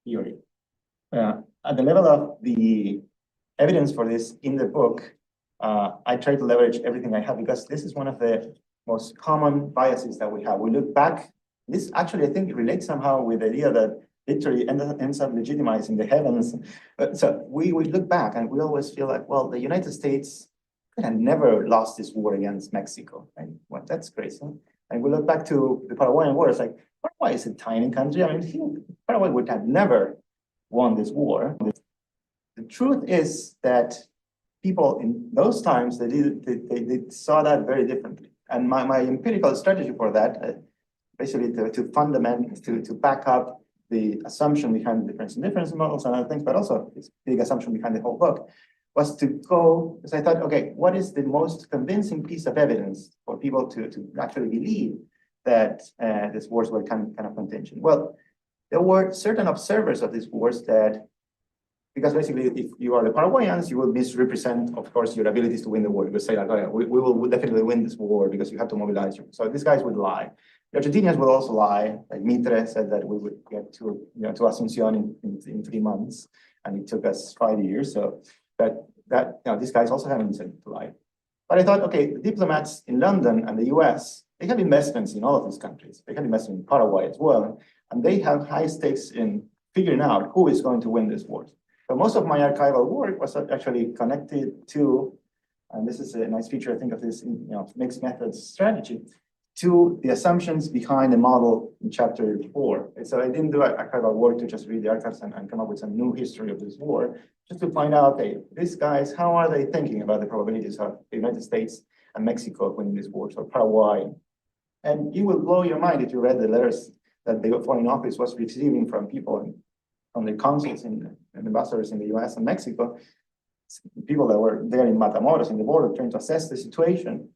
theory. At the level of the evidence for this in the book, I try to leverage everything I have, because this is one of the most common biases that we have. We look back, this actually, I think, relates somehow with the idea that literally ends up legitimizing the heavens. So we look back and we always feel like, well, the United States could have never lost this war against Mexico, right? Well, that's crazy. And we look back to the Paraguayan war, it's like, Paraguay is a tiny country. I mean, Paraguay would have never won this war. The truth is that people in those times, they saw that very differently. And my empirical strategy for that, basically to back up the assumption behind the difference in difference models and other things, but also this big assumption behind the whole book, was to go, because I thought, okay, what is the most convincing piece of evidence for people to actually believe that these wars were kind of contingent? Well, there were certain observers of these wars that, because basically, if you are the Paraguayans, you will misrepresent, of course, your abilities to win the war. You will say like, oh yeah, we will definitely win this war because you have to mobilize you. So these guys would lie. The Argentinians will also lie. Like Notre said that we would get to Asunción in 3 months, and it took us 5 years. So these guys also have an incentive to lie. But I thought, okay, the diplomats in London and the US, they have investments in all of these countries. They have investments in Paraguay as well, and they have high stakes in figuring out who is going to win this war. So most of my archival work was actually connected to, and this is a nice feature, I think, of this mixed methods strategy, to the assumptions behind the model in chapter 4. And so I didn't do archival work to just read the archives and come up with some new history of this war, just to find out, okay, these guys, how are they thinking about the probabilities of the United States and Mexico winning this war, so Paraguay. And it will blow your mind if you read the letters that the Foreign Office was receiving from people from the consuls and ambassadors in the US and Mexico, people that were there in Matamoros in the border trying to assess the situation.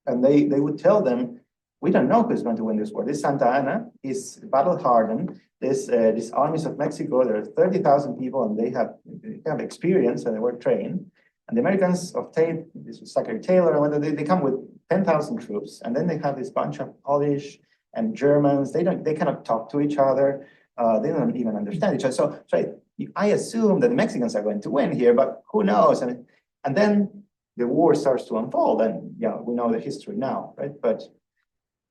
And they would tell them, we don't know who's going to win this war. This Santa Anna is battle hardened. These armies of Mexico, there are 30,000 people, and they have experience and they were trained. And the Americans of Tate, this was Secretary Taylor, and they come with 10,000 troops, and then they have this bunch of Polish and Germans. They cannot talk to each other. They don't even understand each other. So I assume that the Mexicans are going to win here, but who knows? And then the war starts to unfold, and we know the history now, right? But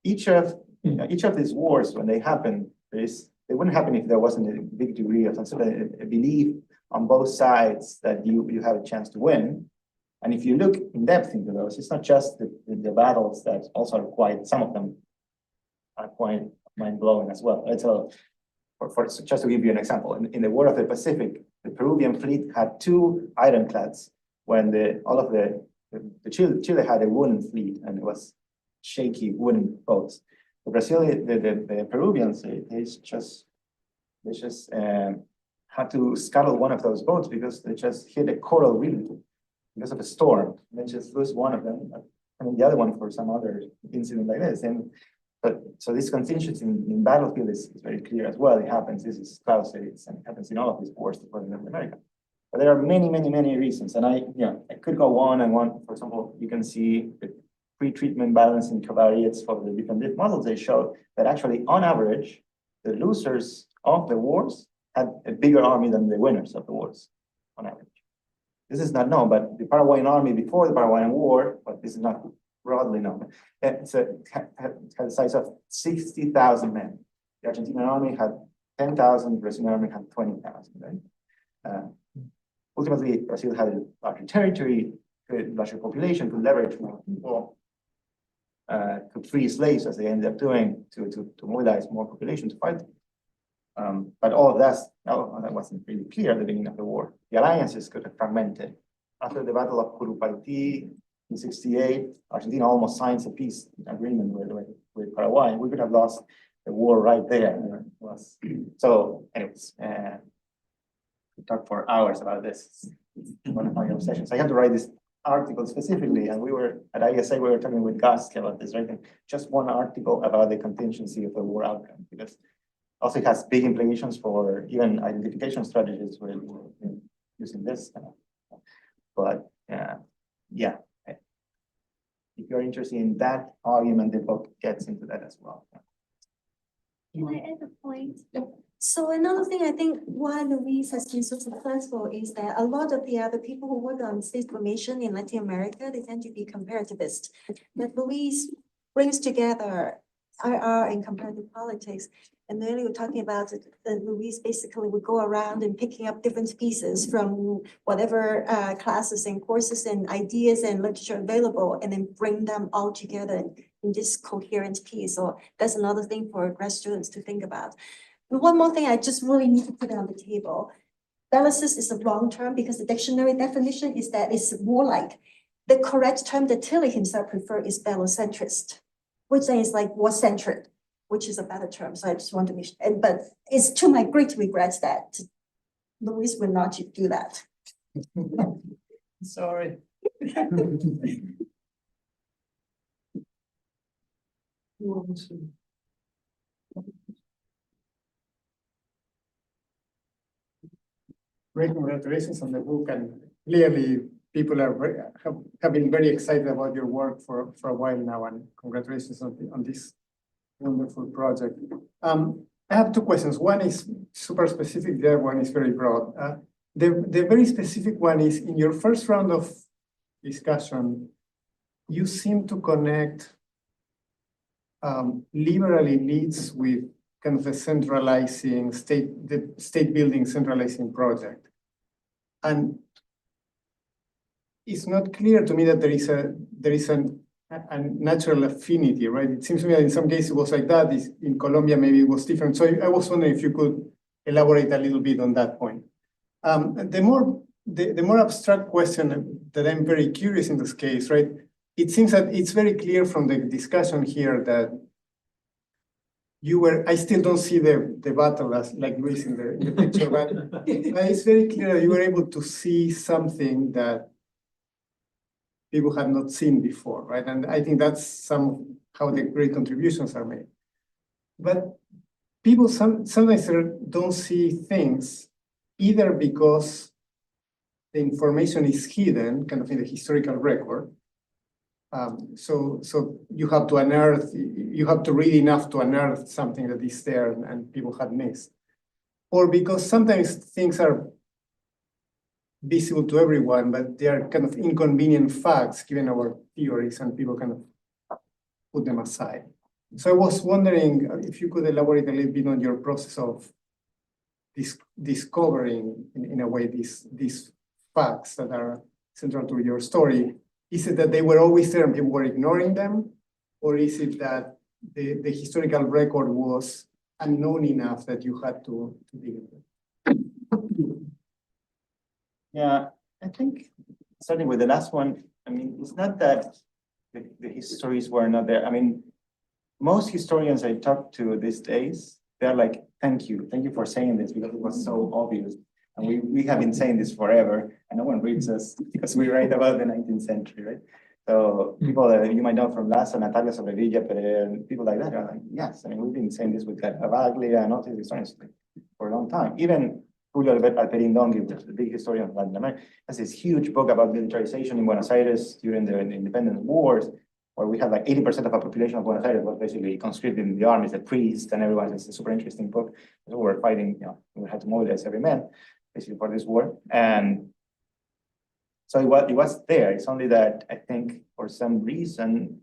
each of these wars, when they happen, they wouldn't happen if there wasn't a big degree of a belief on both sides that you have a chance to win. And if you look in depth into those, it's not just the battles that also are some of them are quite mind-blowing as well. Right? So just to give you an example, in the War of the Pacific, the Peruvian fleet had 2 ironclads when Chile had a wooden fleet, and it was shaky wooden boats. The Peruvians, they just had to scuttle one of those boats because they just hit a coral reef because of a storm. They just lose one of them, and the other one for some other incident like this. And but so this contingency in battlefield is very clear as well. It happens. This is Klaus said it happens in all of these wars in North America. But there are many reasons, and I could go on and on. For example, you can see the pre-treatment balancing covariates for the different models. They show that actually, on average, the losers of the wars had a bigger army than the winners of the wars, on average. This is not known, but the Paraguayan army before the Paraguayan War, but this is not broadly known, had a size of 60,000 men. The Argentine army had 10,000, the Brazilian army had 20,000, right? Ultimately, Brazil had a larger territory, larger population, could leverage more people, could free slaves as they ended up doing to mobilize more population to fight. But all of that wasn't really clear at the beginning of the war. The alliances could have fragmented. After the Battle of Curupaytí in '68, Argentina almost signs a peace agreement with Paraguay. We could have lost the war right there. So, anyways, we talked for hours about this. It's one of my obsessions. I had to write this article specifically, and we were at ISA, we were talking with Gus about this, right? Just one article about the contingency of the war outcome, because also it has big implications for even identification strategies with using this. But yeah, if you're interested in that argument, the book gets into that as well. Can I add a point? So another thing I think why Luis has been so successful is that a lot of the other people who work on state formation in Latin America, they tend to be comparativists. But Luis brings together IR and comparative politics. And then we were talking about Luis basically would go around and picking up different pieces from whatever classes and courses and ideas and literature available, and then bring them all together in this coherent piece. So that's another thing for grad students to think about. But one more thing I just really need to put on the table. Bellicist is a wrong term because the dictionary definition is that it's warlike. The correct term that Tilly himself preferred is bellocentrist, which is like war-centered, which is a better term. So I just want to make sure, but it's to my great regrets that Luis will not do that. Sorry. Great congratulations on the book, and clearly people are have been very excited about your work for a while now, and congratulations on this wonderful project. I have two questions. One is super specific, the other one is very broad. The very specific one is, in your first round of discussion, you seem to connect liberal elites with kind of a centralizing the state building centralizing project. And it's not clear to me that there is a natural affinity, right? It seems to me that in some cases it was like that. In Colombia, maybe it was different. So I was wondering if you could elaborate a little bit on that point. The more abstract question that I'm very curious in this case, right? It seems that it's very clear from the discussion here that I still don't see the battle as like Luis in the picture, but it's very clear that you were able to see something that people have not seen before, right? And I think that's how the great contributions are made. But people sometimes don't see things either because the information is hidden, kind of in the historical record. So you have to unearth, you have to read enough to unearth something that is there and people had missed. Or because sometimes things are visible to everyone, but they are kind of inconvenient facts given our theories, and people kind of put them aside. So I was wondering if you could elaborate a little bit on your process of discovering, in a way, these facts that are central to your story. Is it that they were always there and people were ignoring them? Or is it that the historical record was unknown enough that you had to dig into it? Yeah, I think starting with the last one, I mean, it's not that the histories were not there. I mean, most historians I talk to these days they're like, thank you for saying this because it was so obvious. And we have been saying this forever, and no one reads us because we write about the 19th century, right? So people that you might know from Lassa, Natalia Sobrevilla, and people like that are like, yes, I mean, we've been saying this with Avaglia and all these historians for a long time. Even Julio Alperindongui, the big historian of Latin America, has this huge book about militarization in Buenos Aires during the independence wars, where we had like 80% of our population of Buenos Aires was basically conscripted in the armies, the priests and everyone. It's a super interesting book. We were fighting, we had to mobilize every man basically for this war. And so it was there. It's only that I think for some reason,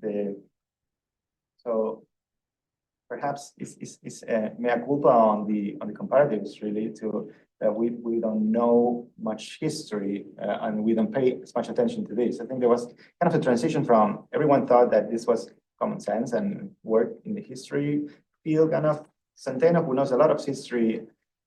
so perhaps it's mea culpa on the comparatives really to that we don't know much history and we don't pay as much attention to this. I think there was kind of a transition from everyone thought that this was common sense and worked in the history field. Kind of Centeno, who knows a lot of history,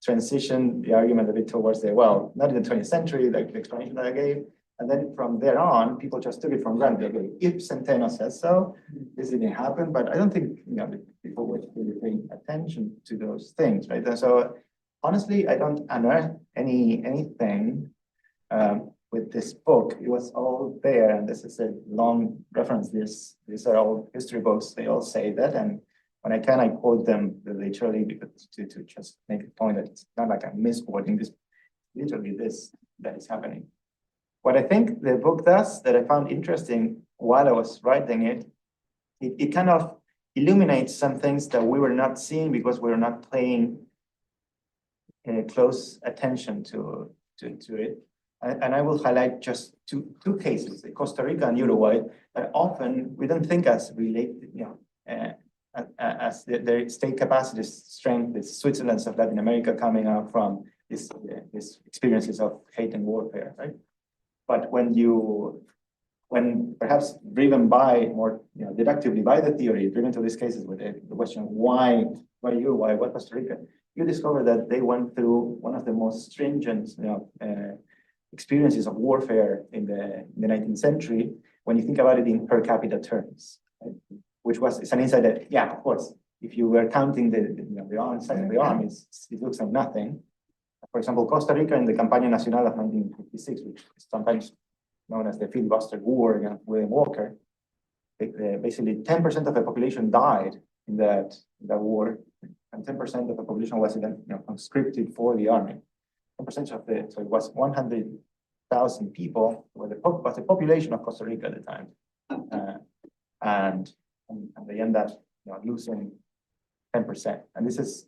transitioned the argument a bit towards well, not in the 20th century, like the explanation that I gave. And then from there on, people just took it from granted. Okay, if Centeno says so, this didn't happen. But I don't think the people were really paying attention to those things, right? And so honestly, I don't unearth anything with this book. It was all there, and this is a long reference. These are all history books. They all say that, and when I can, I quote them literally because to just make a point that it's not like I'm misquoting this. Literally, this that is happening. What I think the book does that I found interesting while I was writing it kind of illuminates some things that we were not seeing because we were not paying close attention to it. And I will highlight just two cases, Costa Rica and Uruguay, that often we don't think as related, as their state capacity strength, the Switzerlands of Latin America coming out from these experiences of hate and warfare, right? But when perhaps driven by more deductively by the theory, driven to these cases with the question why Uruguay, why Costa Rica, you discover that they went through one of the most stringent experiences of warfare in the 19th century when you think about it in per capita terms, right? Which it's an insight that, yeah, of course, if you were counting the arms, size of the armies, it looks like nothing. For example, Costa Rica in the Campaña Nacional of 1956, which is sometimes known as the filibuster war against William Walker, basically 10% of the population died in that war, and 10% of the population was even conscripted for the army. 10% of so it was 100,000 people was the population of Costa Rica at the time, and they end up losing 10%, and this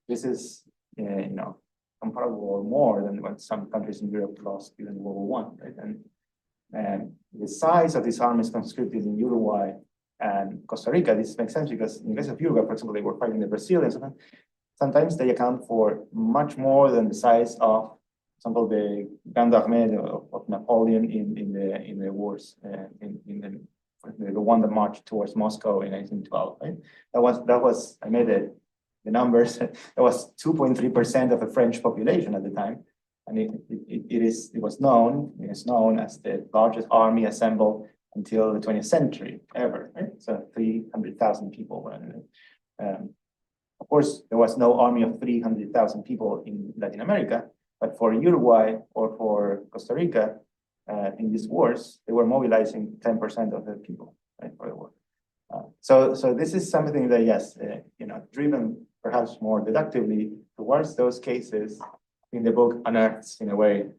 is comparable or more than what some countries in Europe lost during World War I, right? And the size of these armies conscripted in Uruguay and Costa Rica, this makes sense because in the case of Uruguay, for example, they were fighting the Brazilians. Sometimes they account for much more than the size of, for example, the Grande Armée of Napoleon in the wars, the one that marched towards Moscow in 1912, right? That was I made the numbers. That was 2.3% of the French population at the time, and it was known as the largest army assembled until the 20th century ever, right? So 300,000 people were in it. Of course, there was no army of 300,000 people in Latin America, but for Uruguay or for Costa Rica, in these wars, they were mobilizing 10% of the people, right, for the war. So this is something that, yes, driven perhaps more deductively towards those cases, in the book unearths in a way,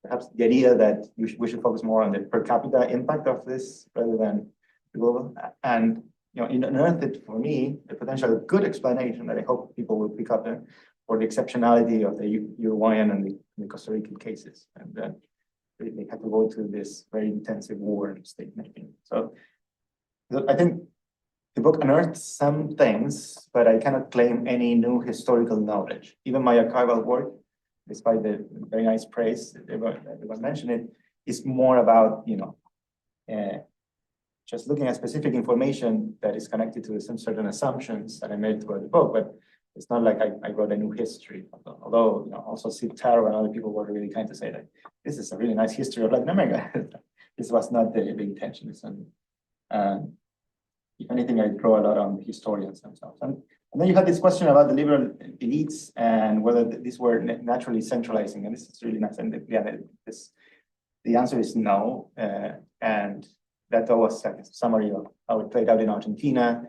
perhaps the idea that we should focus more on the per capita impact of this rather than the global. And it unearthed it for me a potential good explanation that I hope people will pick up for the exceptionality of the Uruguayan and the Costa Rican cases, and that they had to go through this very intensive war and state making. So I think the book unearthed some things, but I cannot claim any new historical knowledge. Even my archival work, despite the very nice praise that everyone mentioned it, is more about just looking at specific information that is connected to some certain assumptions that I made throughout the book. But it's not like I wrote a new history. Although also Sid Taro and other people were really kind to say that this is a really nice history of Latin America. This was not the intention. If anything, I draw a lot on the historians themselves. And And then you had this question about the liberal elites and whether these were naturally centralizing, and this is really nice. And the answer is no. And that was like a summary of how it played out in Argentina.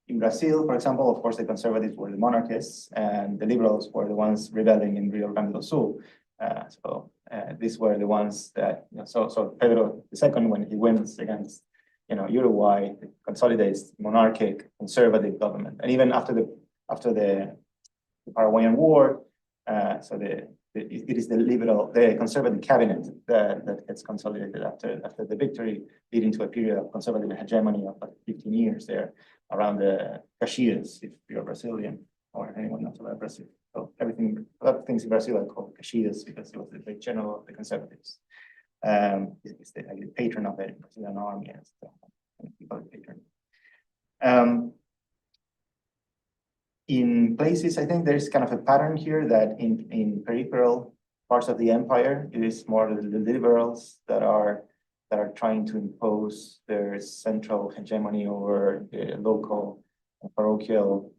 In Brazil, for example, of course, the conservatives were the monarchists, and the liberals were the ones rebelling in Rio Grande do Sul. These were the ones that, so Pedro II, when he wins against, Uruguay, consolidates monarchic conservative government. And even after the Paraguayan War, it is the conservative cabinet that gets consolidated after the victory, leading to a period of conservative hegemony of like 15 years there around the Caxias, if you're Brazilian or anyone knows about Brazil. So a lot of things in Brazil are called Caxias because it was the big general of the conservatives. It's the patron of the Brazilian army and stuff. Patron. In places, I think there's kind of a pattern here that in peripheral parts of the empire, it is more the liberals that are trying to impose their central hegemony over the local parochial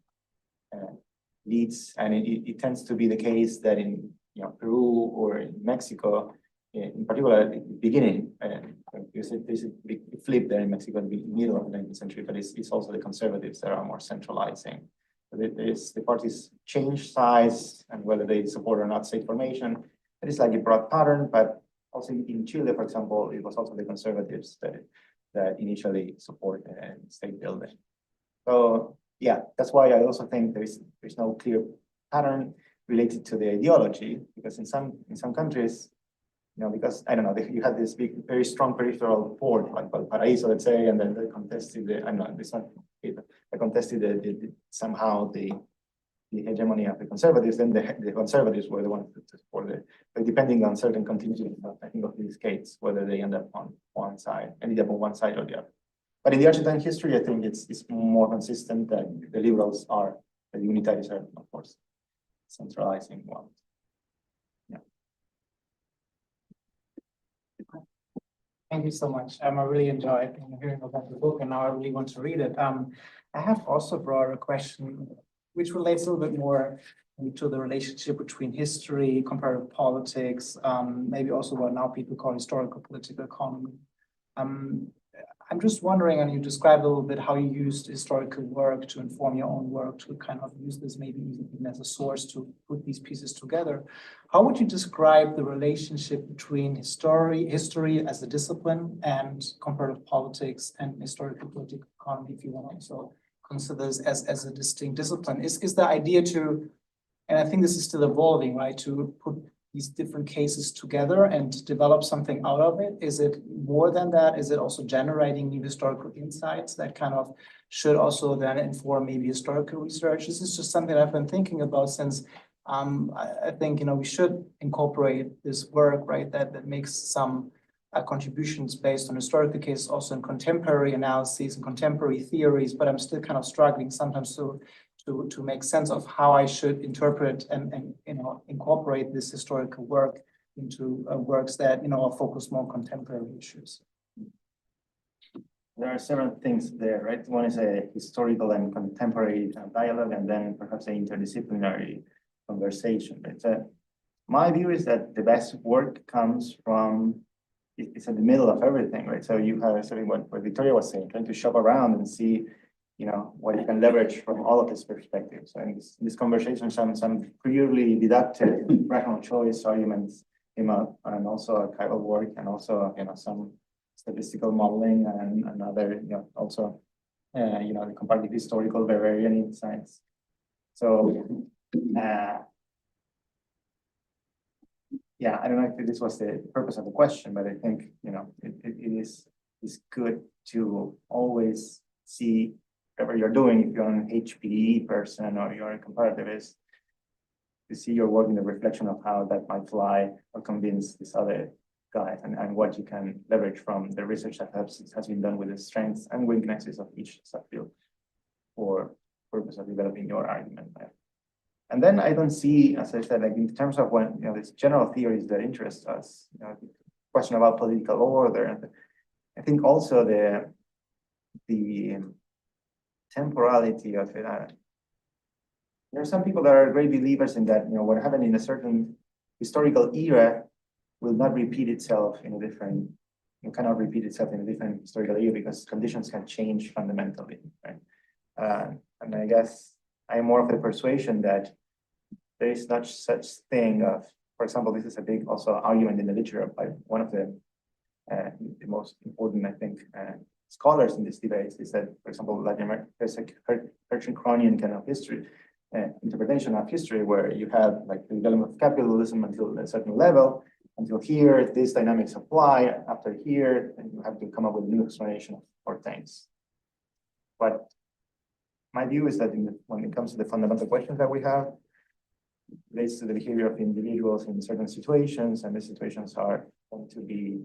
leads, and it tends to be the case that in Peru or in Mexico, in particular, at the beginning, there's a big flip there in Mexico in the middle of the 19th century, but it's also the conservatives that are more centralizing. The parties change size and whether they support or not state formation. It is like a broad pattern, but also in Chile, for example, it was also the conservatives that initially support state building. So yeah, that's why I also think there's no clear pattern related to the ideology, because in some countries, because I don't know, you had this very strong peripheral port like Valparaiso, let's say, and then they contested somehow the hegemony of the conservatives. Then the conservatives were the ones to support it, but depending on certain contingents, I think of these states, whether they ended up on one side or the other. But in the Argentine history, I think it's more consistent that the liberals are, the unitaries are, of course, centralizing one. Thank you so much. I really enjoyed hearing about the book, and now I really want to read it. I have also brought a question which relates a little bit more to the relationship between history, comparative politics, maybe also what now people call historical political economy. I'm just wondering, and you described a little bit how you used historical work to inform your own work, to kind of use this maybe even as a source to put these pieces together. How would you describe the relationship between history as a discipline and comparative politics and historical political economy, if you want to also consider this as a distinct discipline? Is the idea to, and I think this is still evolving, right, to put these different cases together and develop something out of it? Is it more than that? Is it also generating new historical insights that kind of should also then inform maybe historical research? This is just something I've been thinking about since I think, we should incorporate this work, right, that makes some contributions based on historical cases, also in contemporary analyses and contemporary theories, but I'm still kind of struggling sometimes to make sense of how I should interpret and incorporate this historical work into works that are focused more on contemporary issues. There are several things there, right? One is a historical and contemporary dialogue, and then perhaps an interdisciplinary conversation. My view is that the best work comes from, it's in the middle of everything, right? So you have something what Victoria was saying, trying to shop around and see what you can leverage from all of these perspectives. And this conversation, some purely deductive rational choice arguments came up, and also archival work, and also some statistical modeling and other also the comparative historical variant insights. So I don't know if this was the purpose of the question, but I think it is good to always see whatever you're doing, if you're an HPE person or you're a comparativist, to see your work in the reflection of how that might fly or convince these other guys, and what you can leverage from the research that has been done with the strengths and weaknesses of each subfield for purpose of developing your argument. And then I don't see, as I said, like in terms of when these general theories that interest us, the question about political order. I think also the temporality of it, There are some people that are great believers in that, what happened in a certain historical era will not repeat itself in a different, cannot repeat itself in a different historical era because conditions can change fundamentally, right? And I guess I'm more of the persuasion that there is not such thing of, for example, this is a big also argument in the literature by one of the most important, I think, scholars in this debate is that, for example, Latin America, there's a Hertzian kind of history, interpretation of history where you have like the development of capitalism until a certain level, until here, these dynamics apply, after here, and you have to come up with a new explanation for things. But my view is that when it comes to the fundamental questions that we have, relates to the behavior of individuals in certain situations, and the situations are going to be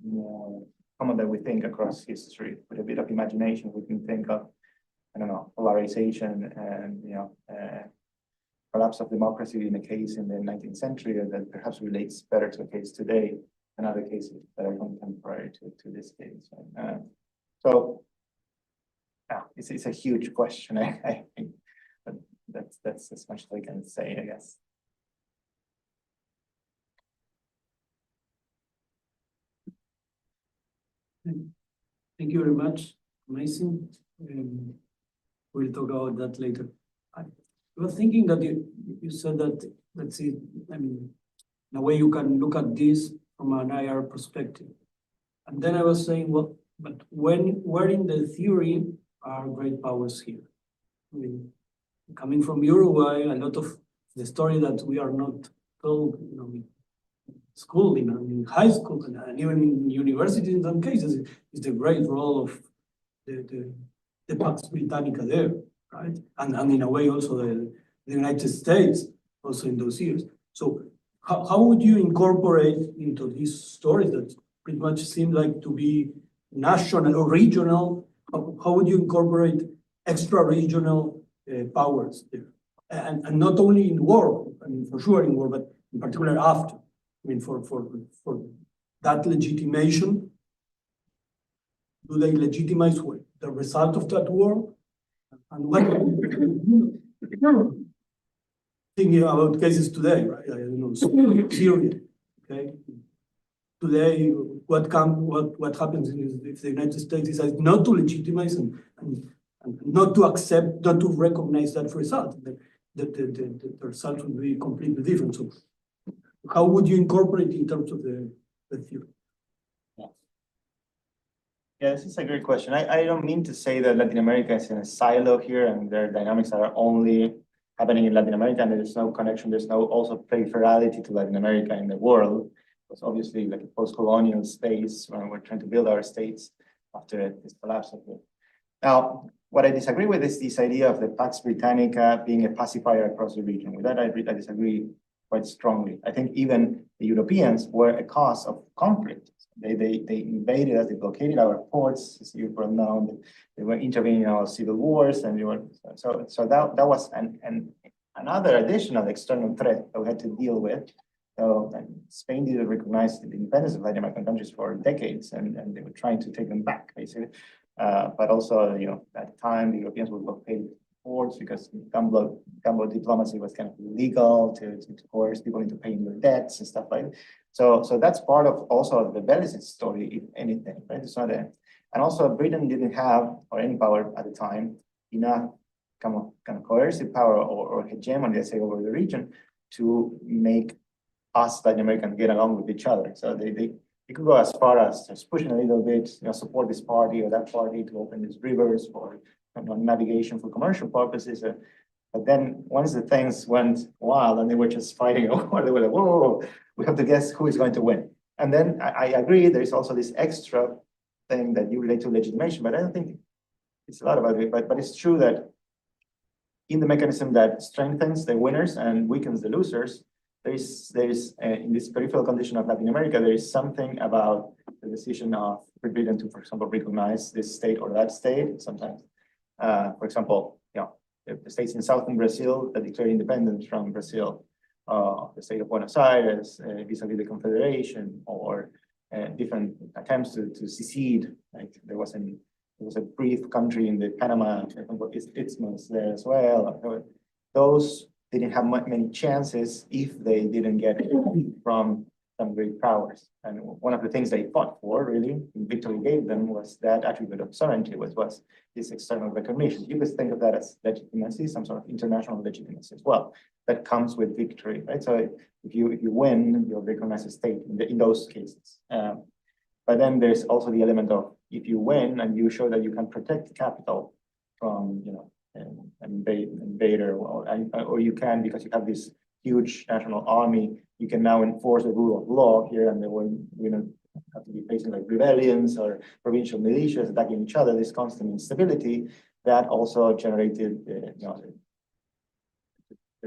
more common than we think across history. With a bit of imagination, we can think of, I don't know, polarization and collapse of democracy in a case in the 19th century that perhaps relates better to a case today than other cases that are contemporary to this case. So it's a huge question. I think, but that's as much as I can say, I guess. Thank you very much. Amazing. We'll talk about that later. I was thinking that you said that, let's see, I mean, in a way you can look at this from an IR perspective. And then I was saying, well, but where in the theory are great powers here? I mean, coming from Uruguay, a lot of the story that we are not told, in school, in high school, and even in university in some cases, is the great role of the Pax Britannica there, right? And in a way also the United States also in those years. So how would you incorporate into these stories that pretty much seem like to be national or regional? How would you incorporate extra-regional powers there? And not only in war, I mean, for sure in war, but in particular after. I mean, for that legitimation, do they legitimize what? The result of that war? And what? Thinking about cases today, right? I don't know, Syria, okay? Today, what happens is if the United States decides not to legitimize and not to accept, not to recognize that result, the result would be completely different. So how would you incorporate in terms of the theory? Yeah, this is a great question. I don't mean to say that Latin America is in a silo here and their dynamics are only happening in Latin America and there's no connection, there's no also peripherality to Latin America in the world. It's obviously like a post-colonial space when we're trying to build our states after this collapse of it. Now, what I disagree with is this idea of the Pax Britannica being a pacifier across the region. With that, I disagree quite strongly. I think even the Europeans were a cause of conflict. They invaded us, they blockaded our ports, as you well know, they were intervening in our civil wars, and they were so that was another additional external threat that we had to deal with. So Spain didn't recognize the independence of Latin American countries for decades, and they were trying to take them back, basically. But also, at the time, the Europeans were blockading ports because gumbo diplomacy was kind of illegal to coerce people into paying their debts and stuff like that. So that's part of also the Belicid story, if anything, right? It's not and also Britain didn't have, or any power at the time, enough kind of coercive power or hegemony, let's say, over the region to make us Latin Americans get along with each other. So they could go as far as just pushing a little bit, support this party or that party to open these rivers for navigation for commercial purposes. But then once the things went wild and they were just fighting over, they were like, whoa, we have to guess who is going to win. And then I agree, there's also this extra thing that you relate to legitimation, but I don't think it's a lot about it. But it's true that in the mechanism that strengthens the winners and weakens the losers, there's in this peripheral condition of Latin America, there is something about the decision of Britain to, for example, recognize this state or that state. Sometimes, for example, the states in southern Brazil that declare independence from Brazil, the state of Buenos Aires, vis-a-vis the Confederation, or different attempts to secede. Like there was a brief country in the Panama Isthmus there as well. those didn't have many chances if they didn't get it from some great powers. And one of the things they fought for, really, victory gave them, was that attribute of sovereignty, was this external recognition. You could think of that as legitimacy, some sort of international legitimacy as well, that comes with victory, right? So if you win, you're recognized as state in those cases. But then there's also the element of, if you win and you show that you can protect the capital from, an invader, or you can, because you have this huge national army, you can now enforce the rule of law here, and then we don't have to be facing like rebellions or provincial militias attacking each other, this constant instability that also generated, the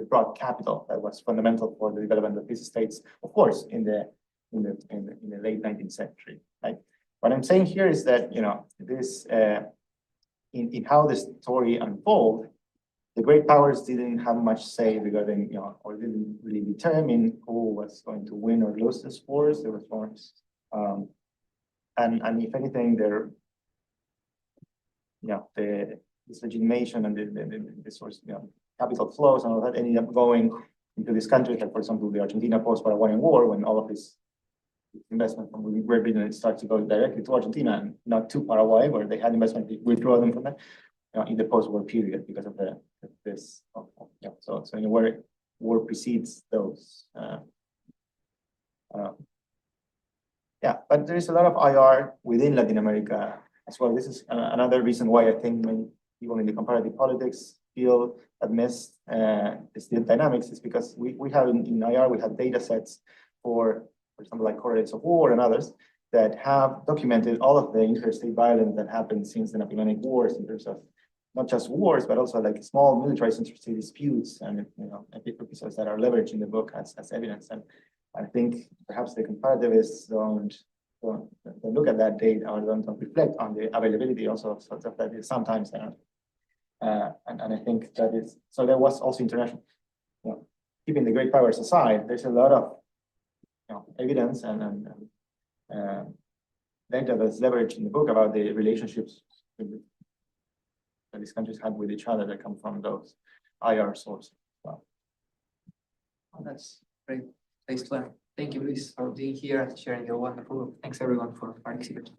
broad capital that was fundamental for the development of these states, of course, in the late 19th century. Right? What I'm saying here is that this in how the story unfolds, the great powers didn't have much say regarding, or didn't really determine who was going to win or lose this wars. There was wars, and if anything, this legitimation and the source, capital flows and all that ended up going into these countries, like for example, the Argentina post-Paraguayan War, when all of this investment from Great Britain starts to go directly to Argentina and not to Paraguay, where they had investment, they withdraw them from that, in the post-war period because of this. So in a way, war precedes those. But there is a lot of IR within Latin America as well. This is another reason why I think many people in the comparative politics field that miss the dynamics, is because we have in IR, we have data sets for example, like correlates of war and others that have documented all of the interstate violence that happened since the Napoleonic Wars, in terms of not just wars, but also like small militarized interstate disputes and episodes that are leveraged in the book as evidence. And I think perhaps the comparativists don't look at that data, or don't reflect on the availability also of sort of that is sometimes and I think that is, so there was also international, keeping the great powers aside, there's a lot of evidence and data that's leveraged in the book about the relationships that these countries had with each other that come from those IR sources. Well, that's great place to learn. Thank you, Luis, for being here and sharing your wonderful. Thanks everyone for participating.